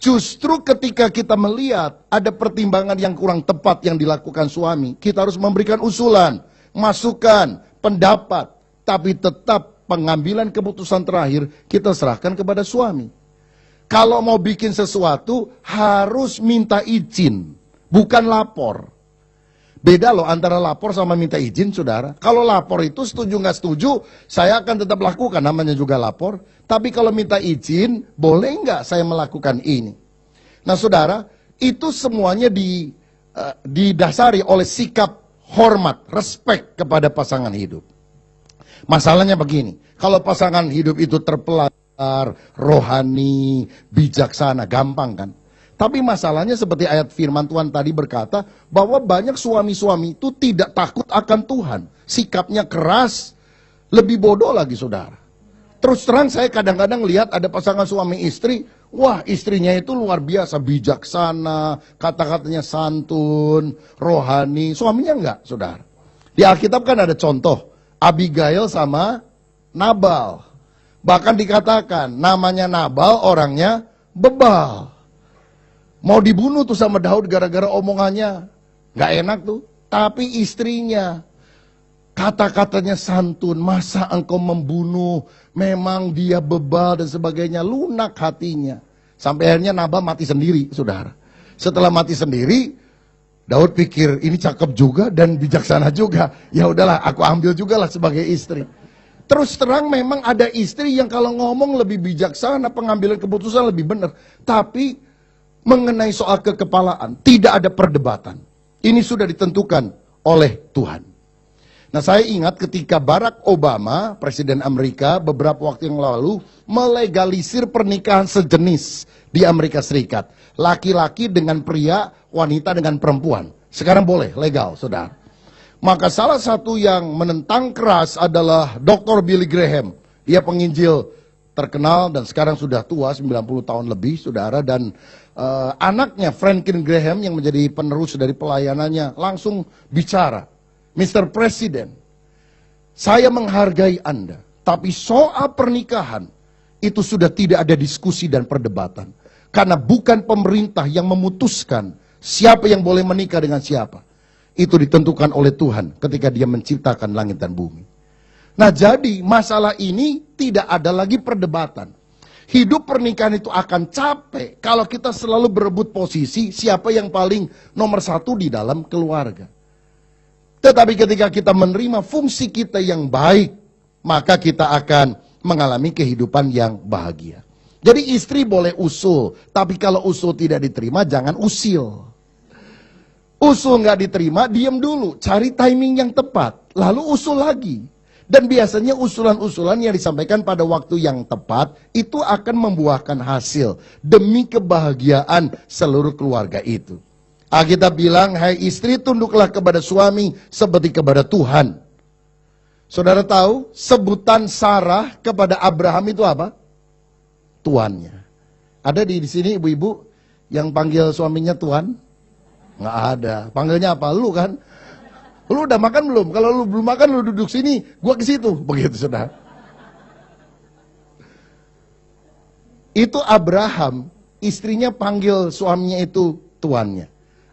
Justru ketika kita melihat ada pertimbangan yang kurang tepat yang dilakukan suami, kita harus memberikan usulan, masukan, pendapat, tapi tetap pengambilan keputusan terakhir kita serahkan kepada suami. Kalau mau bikin sesuatu harus minta izin, bukan lapor. Beda loh antara lapor sama minta izin, saudara. Kalau lapor itu setuju nggak setuju, saya akan tetap lakukan, namanya juga lapor. Tapi kalau minta izin, boleh nggak saya melakukan ini? Nah, saudara, itu semuanya didasari oleh sikap hormat, respek kepada pasangan hidup. Masalahnya begini, kalau pasangan hidup itu terpelajar, rohani, bijaksana, gampang kan? Tapi masalahnya seperti ayat firman Tuhan tadi berkata, bahwa banyak suami-suami itu tidak takut akan Tuhan. Sikapnya keras, lebih bodoh lagi saudara. Terus terang saya kadang-kadang lihat ada pasangan suami istri, wah istrinya itu luar biasa, bijaksana, kata-katanya santun, rohani, suaminya enggak saudara. Di Alkitab kan ada contoh, Abigail sama Nabal. Bahkan dikatakan namanya Nabal, orangnya bebal. Mau dibunuh tuh sama Daud gara-gara omongannya. Gak enak tuh. Tapi istrinya, kata-katanya santun, masa engkau membunuh, memang dia bebal dan sebagainya, lunak hatinya. Sampai akhirnya Nabal mati sendiri, saudara. Setelah mati sendiri, Daud pikir ini cakep juga dan bijaksana juga. Ya udahlah, aku ambil juga lah sebagai istri. Terus terang memang ada istri yang kalau ngomong lebih bijaksana, pengambilan keputusan lebih benar. Tapi mengenai soal kekepalaan, tidak ada perdebatan. Ini sudah ditentukan oleh Tuhan. Nah saya ingat ketika Barack Obama, Presiden Amerika, beberapa waktu yang lalu, melegalisir pernikahan sejenis di Amerika Serikat. Laki-laki dengan pria, wanita dengan perempuan. Sekarang boleh, legal, saudara. Maka salah satu yang menentang keras adalah Dr. Billy Graham. Dia penginjil terkenal dan sekarang sudah tua, 90 tahun lebih, saudara. Dan anaknya Franklin Graham yang menjadi penerus dari pelayanannya langsung bicara. Mr. President, saya menghargai Anda, tapi soal pernikahan itu sudah tidak ada diskusi dan perdebatan. Karena bukan pemerintah yang memutuskan siapa yang boleh menikah dengan siapa. Itu ditentukan oleh Tuhan ketika dia menciptakan langit dan bumi. Nah jadi masalah ini tidak ada lagi perdebatan. Hidup pernikahan itu akan capek kalau kita selalu berebut posisi siapa yang paling nomor satu di dalam keluarga. Tetapi ketika kita menerima fungsi kita yang baik, maka kita akan mengalami kehidupan yang bahagia. Jadi istri boleh usul, tapi kalau usul tidak diterima, jangan usil. Usul nggak diterima, diam dulu, cari timing yang tepat, lalu usul lagi. Dan biasanya usulan-usulan yang disampaikan pada waktu yang tepat, itu akan membuahkan hasil demi kebahagiaan seluruh keluarga itu. Alkitab bilang, hai istri tunduklah kepada suami seperti kepada Tuhan. Saudara tahu, sebutan Sarah kepada Abraham itu apa? Tuannya. Ada di sini ibu-ibu yang panggil suaminya Tuan? Nggak ada. Panggilnya apa? Lu kan? Lu udah makan belum? Kalau lu belum makan, lu duduk sini, gua ke situ. Begitu, saudara. Itu Abraham, istrinya panggil suaminya itu tuannya.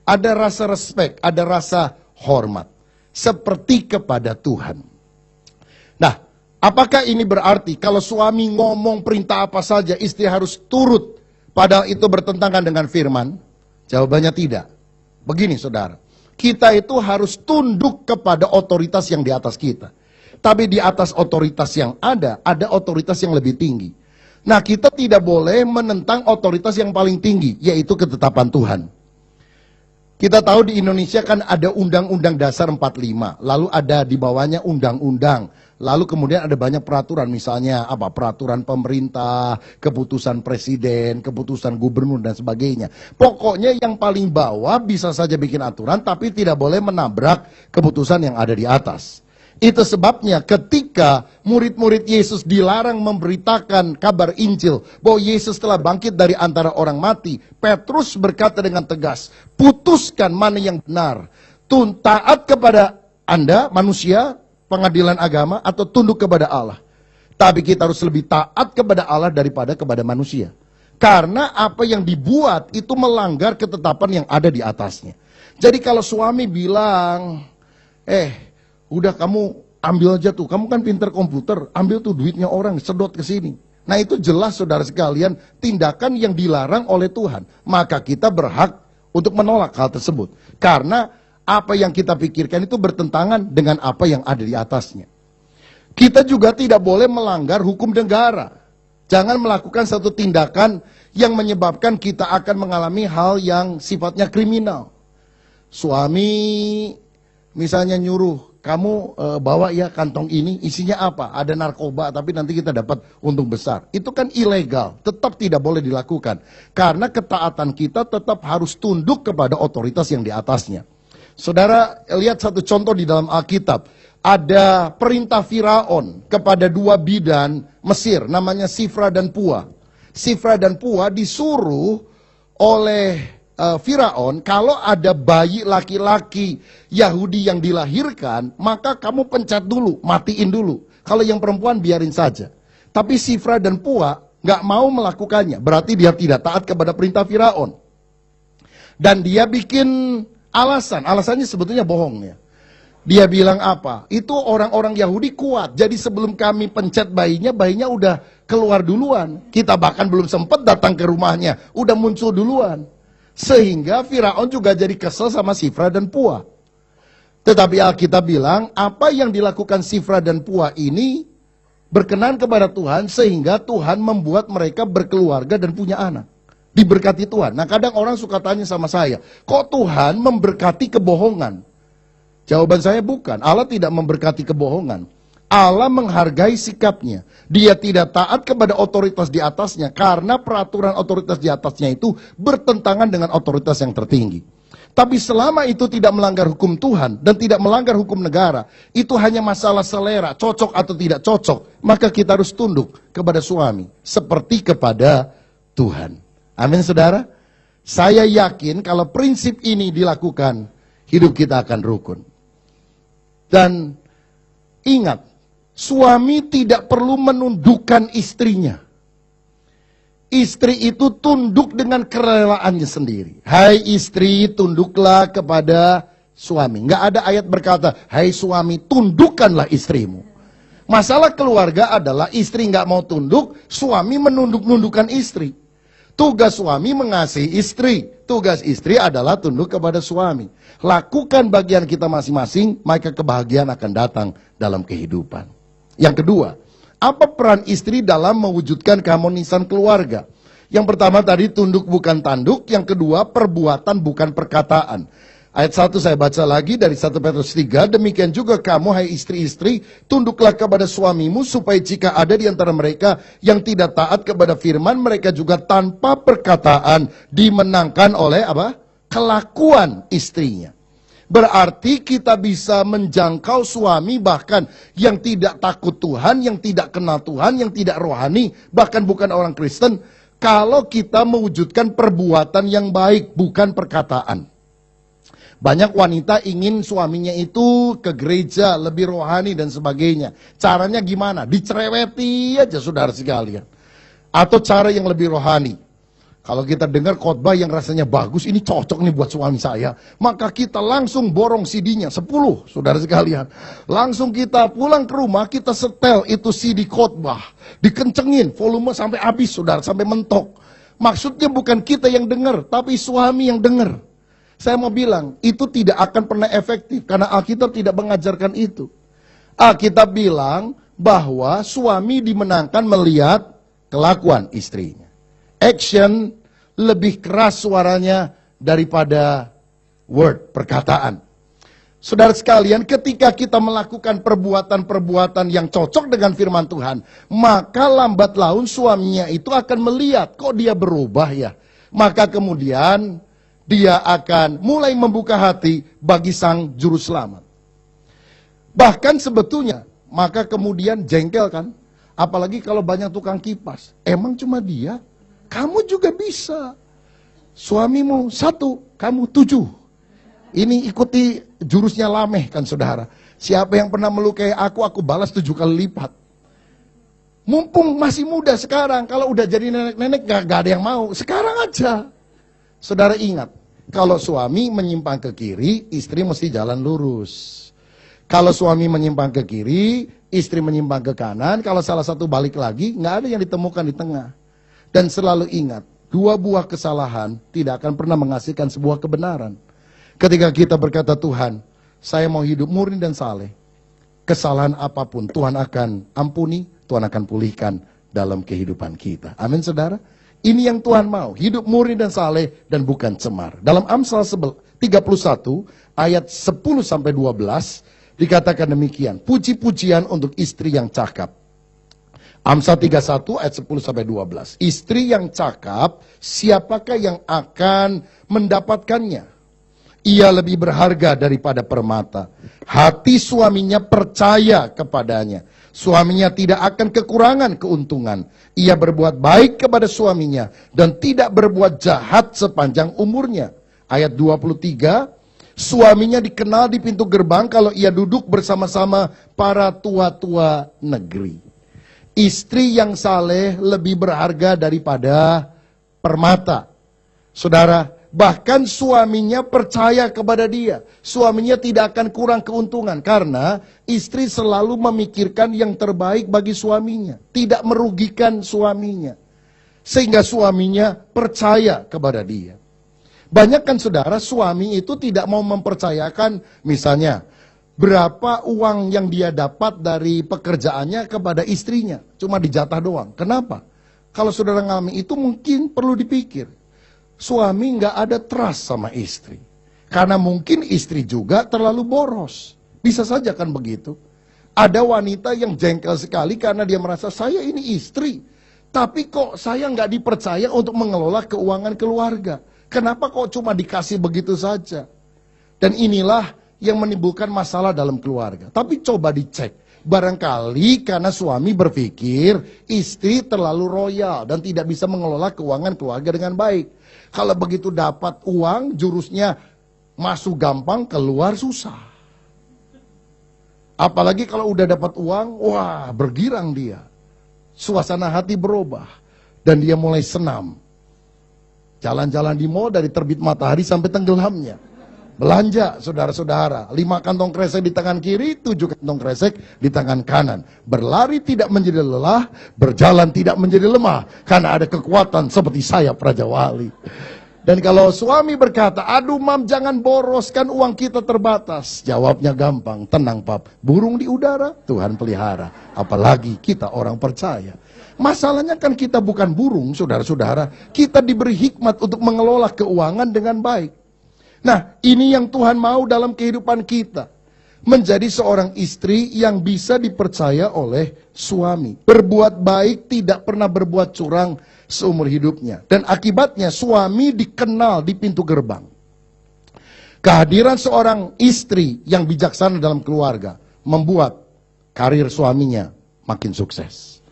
Ada rasa respek, ada rasa hormat. Seperti kepada Tuhan. Nah, apakah ini berarti kalau suami ngomong perintah apa saja, istri harus turut, padahal itu bertentangan dengan firman? Jawabannya tidak. Begini saudara, kita itu harus tunduk kepada otoritas yang di atas kita. Tapi di atas otoritas yang ada otoritas yang lebih tinggi. Nah kita tidak boleh menentang otoritas yang paling tinggi, yaitu ketetapan Tuhan. Kita tahu di Indonesia kan ada Undang-Undang Dasar 45, lalu ada di bawahnya undang-undang, lalu kemudian ada banyak peraturan, misalnya apa peraturan pemerintah, keputusan presiden, keputusan gubernur dan sebagainya. Pokoknya yang paling bawah bisa saja bikin aturan, tapi tidak boleh menabrak keputusan yang ada di atas. Itu sebabnya ketika murid-murid Yesus dilarang memberitakan kabar Injil bahwa Yesus telah bangkit dari antara orang mati, Petrus berkata dengan tegas, putuskan mana yang benar, taat kepada Anda manusia, pengadilan agama, atau tunduk kepada Allah. Tapi kita harus lebih taat kepada Allah daripada kepada manusia. Karena apa yang dibuat itu melanggar ketetapan yang ada di atasnya. Jadi kalau suami bilang, udah kamu ambil aja tuh, kamu kan pinter komputer, ambil tuh duitnya orang, sedot ke sini. Nah itu jelas saudara sekalian, tindakan yang dilarang oleh Tuhan. Maka kita berhak untuk menolak hal tersebut. Karena apa yang kita pikirkan itu bertentangan dengan apa yang ada di atasnya. Kita juga tidak boleh melanggar hukum negara. Jangan melakukan satu tindakan yang menyebabkan kita akan mengalami hal yang sifatnya kriminal. Suami misalnya nyuruh, kamu bawa ya kantong ini, isinya apa? Ada narkoba, tapi nanti kita dapat untung besar. Itu kan ilegal, tetap tidak boleh dilakukan. Karena ketaatan kita tetap harus tunduk kepada otoritas yang di atasnya. Saudara, lihat satu contoh di dalam Alkitab. Ada perintah Firaun kepada dua bidan Mesir, namanya Sifra dan Pua. Sifra dan Pua disuruh oleh Firaun, kalau ada bayi laki-laki Yahudi yang dilahirkan, maka kamu pencet dulu, matiin dulu. Kalau yang perempuan biarin saja. Tapi Sifra dan Pua nggak mau melakukannya, berarti dia tidak taat kepada perintah Firaun. Dan dia bikin alasannya sebetulnya bohongnya. Dia bilang apa? Itu orang-orang Yahudi kuat. Jadi sebelum kami pencet bayinya udah keluar duluan. Kita bahkan belum sempat datang ke rumahnya, udah muncul duluan. Sehingga Firaun juga jadi kesel sama Sifra dan Pua. Tetapi Alkitab bilang, apa yang dilakukan Sifra dan Pua ini berkenan kepada Tuhan, sehingga Tuhan membuat mereka berkeluarga dan punya anak. Diberkati Tuhan. Nah, kadang orang suka tanya sama saya, kok Tuhan memberkati kebohongan? Jawaban saya bukan. Allah tidak memberkati kebohongan. Allah menghargai sikapnya. Dia tidak taat kepada otoritas di atasnya karena peraturan otoritas di atasnya itu bertentangan dengan otoritas yang tertinggi. Tapi selama itu tidak melanggar hukum Tuhan dan tidak melanggar hukum negara, itu hanya masalah selera, cocok atau tidak cocok, maka kita harus tunduk kepada suami seperti kepada Tuhan. Amin, saudara. Saya yakin kalau prinsip ini dilakukan, hidup kita akan rukun. Dan ingat, suami tidak perlu menundukkan istrinya. Istri itu tunduk dengan kerelaannya sendiri. Hai istri, tunduklah kepada suami. Nggak ada ayat berkata, hai suami, tundukkanlah istrimu. Masalah keluarga adalah istri nggak mau tunduk, suami menunduk-nundukkan istri. Tugas suami mengasihi istri. Tugas istri adalah tunduk kepada suami. Lakukan bagian kita masing-masing, maka kebahagiaan akan datang dalam kehidupan. Yang kedua, apa peran istri dalam mewujudkan keharmonisan keluarga? Yang pertama tadi tunduk bukan tanduk. Yang kedua, perbuatan bukan perkataan. Ayat 1 saya baca lagi dari 1 Petrus 3. Demikian juga kamu, hai istri-istri, tunduklah kepada suamimu, supaya jika ada di antara mereka yang tidak taat kepada firman, mereka juga tanpa perkataan dimenangkan oleh apa? Kelakuan istrinya. Berarti kita bisa menjangkau suami bahkan yang tidak takut Tuhan, yang tidak kenal Tuhan, yang tidak rohani, bahkan bukan orang Kristen, kalau kita mewujudkan perbuatan yang baik, bukan perkataan. Banyak wanita ingin suaminya itu ke gereja, lebih rohani dan sebagainya. Caranya gimana? Dicereweti aja saudara sekalian. Atau cara yang lebih rohani. Kalau kita dengar khotbah yang rasanya bagus, ini cocok nih buat suami saya. Maka kita langsung borong CD-nya, 10 saudara sekalian. Langsung kita pulang ke rumah, kita setel itu CD khotbah. Dikencengin, volume sampai habis saudara, sampai mentok. Maksudnya bukan kita yang dengar, tapi suami yang dengar. Saya mau bilang, itu tidak akan pernah efektif, karena Alkitab tidak mengajarkan itu. Alkitab bilang bahwa suami dimenangkan melihat kelakuan istrinya. Action lebih keras suaranya daripada word, perkataan. Saudara sekalian, ketika kita melakukan perbuatan-perbuatan yang cocok dengan firman Tuhan, maka lambat laun suaminya itu akan melihat, kok dia berubah ya. Maka kemudian dia akan mulai membuka hati bagi sang juru selamat. Bahkan sebetulnya, maka kemudian jengkel kan. Apalagi kalau banyak tukang kipas. Emang cuma dia? Kamu juga bisa. Suamimu 1, kamu 7. Ini ikuti jurusnya Lameh kan saudara. Siapa yang pernah melukai aku balas 7 kali lipat. Mumpung masih muda sekarang, kalau udah jadi nenek-nenek gak ada yang mau. Sekarang aja. Saudara ingat, kalau suami menyimpang ke kiri, istri mesti jalan lurus. Kalau suami menyimpang ke kiri, istri menyimpang ke kanan. Kalau salah satu balik lagi, nggak ada yang ditemukan di tengah. Dan selalu ingat, 2 buah kesalahan tidak akan pernah menghasilkan sebuah kebenaran. Ketika kita berkata, Tuhan, saya mau hidup murni dan saleh. Kesalahan apapun Tuhan akan ampuni, Tuhan akan pulihkan dalam kehidupan kita. Amin saudara. Ini yang Tuhan mau, hidup murni dan saleh dan bukan cemar. Dalam Amsal 31 ayat 10-12 dikatakan demikian, puji-pujian untuk istri yang cakap. Amsal 31 ayat 10-12. Istri yang cakap, siapakah yang akan mendapatkannya? Ia lebih berharga daripada permata. Hati suaminya percaya kepadanya. Suaminya tidak akan kekurangan keuntungan. Ia berbuat baik kepada suaminya dan tidak berbuat jahat sepanjang umurnya. Ayat 23, suaminya dikenal di pintu gerbang kalau ia duduk bersama-sama para tua-tua negeri. Istri yang saleh lebih berharga daripada permata. Saudara, bahkan suaminya percaya kepada dia. Suaminya tidak akan kurang keuntungan karena istri selalu memikirkan yang terbaik bagi suaminya. Tidak merugikan suaminya. Sehingga suaminya percaya kepada dia. Banyak kan saudara, suami itu tidak mau mempercayakan misalnya berapa uang yang dia dapat dari pekerjaannya kepada istrinya. Cuma dijatah doang. Kenapa? Kalau saudara ngalami itu mungkin perlu dipikir. Suami nggak ada trust sama istri. Karena mungkin istri juga terlalu boros. Bisa saja kan begitu. Ada wanita yang jengkel sekali karena dia merasa saya ini istri. Tapi kok saya nggak dipercaya untuk mengelola keuangan keluarga. Kenapa kok cuma dikasih begitu saja? Dan inilah yang menimbulkan masalah dalam keluarga. Tapi coba dicek. Barangkali karena suami berpikir istri terlalu royal dan tidak bisa mengelola keuangan keluarga dengan baik. Kalau begitu dapat uang, jurusnya masuk gampang, keluar susah. Apalagi kalau udah dapat uang, wah bergirang dia. Suasana hati berubah. Dan dia mulai senam. Jalan-jalan di mall dari terbit matahari sampai tenggelamnya. Belanja, saudara-saudara. 5 kantong kresek di tangan kiri, 7 kantong kresek di tangan kanan. Berlari tidak menjadi lelah, berjalan tidak menjadi lemah. Karena ada kekuatan seperti sayap Raja Wali. Dan kalau suami berkata, aduh mam jangan boroskan uang kita terbatas. Jawabnya gampang, tenang pap. Burung di udara, Tuhan pelihara. Apalagi kita orang percaya. Masalahnya kan kita bukan burung, saudara-saudara. Kita diberi hikmat untuk mengelola keuangan dengan baik. Nah, ini yang Tuhan mau dalam kehidupan kita. Menjadi seorang istri yang bisa dipercaya oleh suami. Berbuat baik, tidak pernah berbuat curang seumur hidupnya. Dan akibatnya suami dikenal di pintu gerbang. Kehadiran seorang istri yang bijaksana dalam keluarga membuat karir suaminya makin sukses.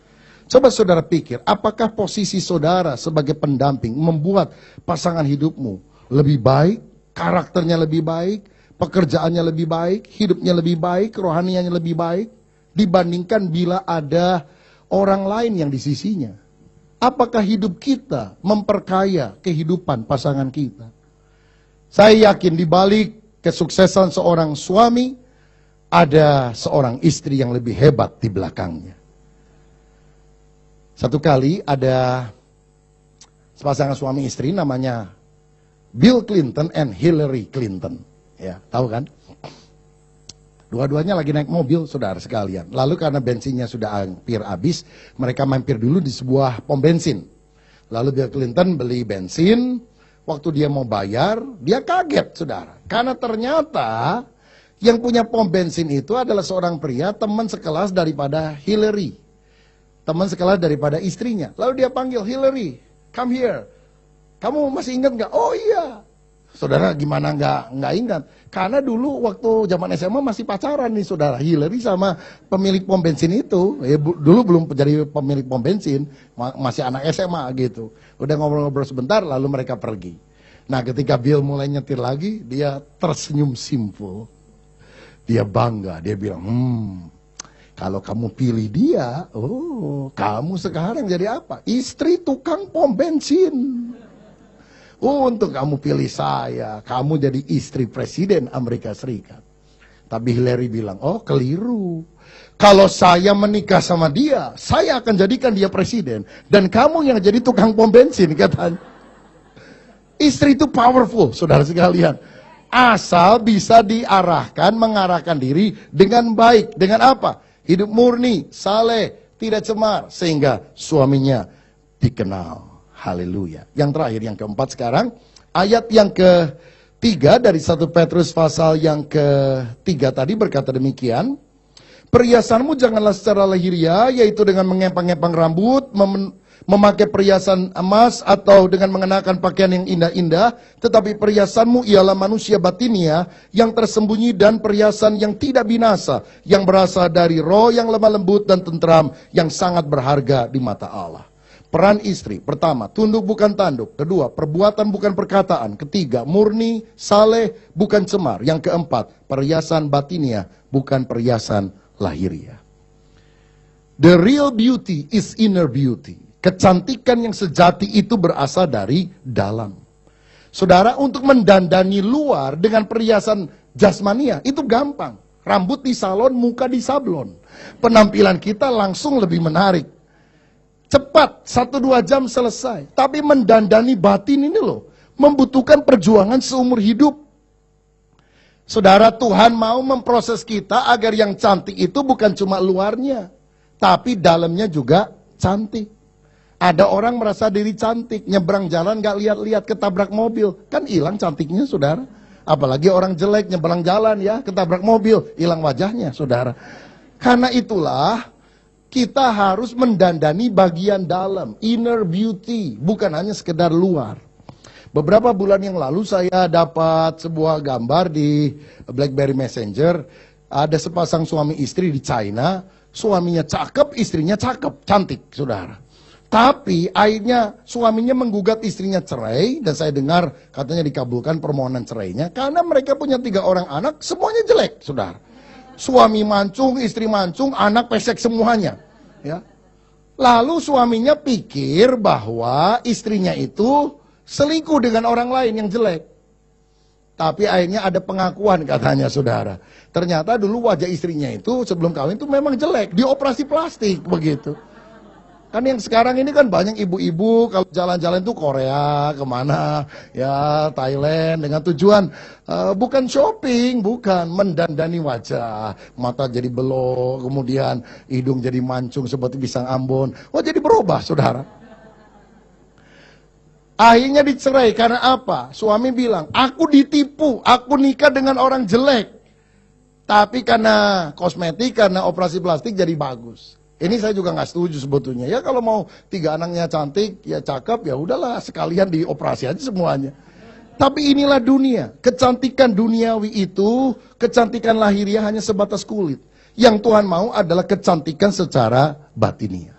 Coba saudara pikir, apakah posisi saudara sebagai pendamping membuat pasangan hidupmu lebih baik? Karakternya lebih baik, pekerjaannya lebih baik, hidupnya lebih baik, rohanianya lebih baik, dibandingkan bila ada orang lain yang di sisinya. Apakah hidup kita memperkaya kehidupan pasangan kita? Saya yakin di balik kesuksesan seorang suami, ada seorang istri yang lebih hebat di belakangnya. Satu kali ada sepasang suami istri namanya Bill Clinton and Hillary Clinton. Ya, tahu kan? Dua-duanya lagi naik mobil, saudara sekalian. Lalu karena bensinnya sudah hampir habis, mereka mampir dulu di sebuah pom bensin. Lalu Bill Clinton beli bensin, waktu dia mau bayar, dia kaget, saudara. Karena ternyata yang punya pom bensin itu adalah seorang pria, teman sekelas daripada Hillary. Teman sekelas daripada istrinya. Lalu dia panggil, Hillary, come here. Kamu masih ingat nggak? Oh iya. Saudara gimana nggak ingat? Karena dulu waktu zaman SMA masih pacaran nih saudara. Hillary sama pemilik pom bensin itu. Dulu belum jadi pemilik pom bensin. Masih anak SMA gitu. Udah ngobrol-ngobrol sebentar lalu mereka pergi. Nah ketika Bill mulai nyetir lagi. Dia tersenyum simpul. Dia bangga. Dia bilang kalau kamu pilih dia. Oh kamu sekarang jadi apa? Istri tukang pom bensin. Untuk kamu pilih saya, kamu jadi istri presiden Amerika Serikat. Tapi Hillary bilang, oh keliru. Kalau saya menikah sama dia, saya akan jadikan dia presiden. Dan kamu yang jadi tukang pom bensin, katanya. Istri itu powerful, saudara sekalian. Asal bisa diarahkan, mengarahkan diri dengan baik. Dengan apa? Hidup murni, saleh, tidak cemar, sehingga suaminya dikenal. Haleluya. Yang terakhir, yang keempat sekarang, ayat yang ketiga dari 1 Petrus pasal yang ketiga tadi berkata demikian, perhiasanmu janganlah secara lahiriah, yaitu dengan mengepang-ngepang rambut, memakai perhiasan emas, atau dengan mengenakan pakaian yang indah-indah, tetapi perhiasanmu ialah manusia batinia yang tersembunyi dan perhiasan yang tidak binasa, yang berasal dari roh yang lemah lembut dan tentram, yang sangat berharga di mata Allah. Peran istri, pertama, tunduk bukan tanduk. Kedua, perbuatan bukan perkataan. Ketiga, murni, saleh, bukan cemar. Yang keempat, perhiasan batinia, bukan perhiasan lahiriah. The real beauty is inner beauty. Kecantikan yang sejati itu berasal dari dalam. Saudara, untuk mendandani luar dengan perhiasan jasmania, itu gampang. Rambut di salon, muka di sablon. Penampilan kita langsung lebih menarik. Cepat, 1-2 jam selesai. Tapi mendandani batin ini loh, membutuhkan perjuangan seumur hidup. Saudara, Tuhan mau memproses kita agar yang cantik itu bukan cuma luarnya, tapi dalamnya juga cantik. Ada orang merasa diri cantik, nyebrang jalan gak lihat-lihat, ketabrak mobil. Kan hilang cantiknya, saudara. Apalagi orang jelek, nyebrang jalan ya, ketabrak mobil, hilang wajahnya, saudara. Karena itulah, kita harus mendandani bagian dalam, inner beauty, bukan hanya sekedar luar. Beberapa bulan yang lalu saya dapat sebuah gambar di BlackBerry Messenger. Ada sepasang suami istri di China, suaminya cakep, istrinya cakep, cantik, saudara. Tapi akhirnya suaminya menggugat istrinya cerai, dan saya dengar katanya dikabulkan permohonan cerainya, karena mereka punya 3 orang anak, semuanya jelek, saudara. Suami mancung, istri mancung, anak pesek semuanya. Ya. Lalu suaminya pikir bahwa istrinya itu selingkuh dengan orang lain yang jelek. Tapi akhirnya ada pengakuan katanya, saudara. Ternyata dulu wajah istrinya itu sebelum kawin itu memang jelek, dioperasi plastik begitu. Kan yang sekarang ini kan banyak ibu-ibu kalau jalan-jalan tuh Korea, kemana, ya Thailand, dengan tujuan bukan shopping, bukan, mendandani wajah. Mata jadi belok, kemudian hidung jadi mancung seperti pisang Ambon. Oh, jadi berubah, saudara. Akhirnya dicerai, karena apa? Suami bilang, aku ditipu, aku nikah dengan orang jelek. Tapi karena kosmetik, karena operasi plastik jadi bagus. Ini saya juga nggak setuju sebetulnya. Ya kalau mau 3 anaknya cantik, ya cakep, ya udahlah sekalian dioperasi aja semuanya. Tapi inilah dunia. Kecantikan duniawi itu, kecantikan lahiriah hanya sebatas kulit. Yang Tuhan mau adalah kecantikan secara batinia.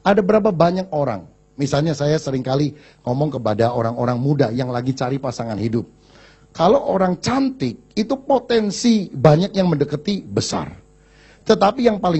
Ada berapa banyak orang, misalnya saya seringkali ngomong kepada orang-orang muda yang lagi cari pasangan hidup. Kalau orang cantik, itu potensi banyak yang mendekati besar. Tetapi yang paling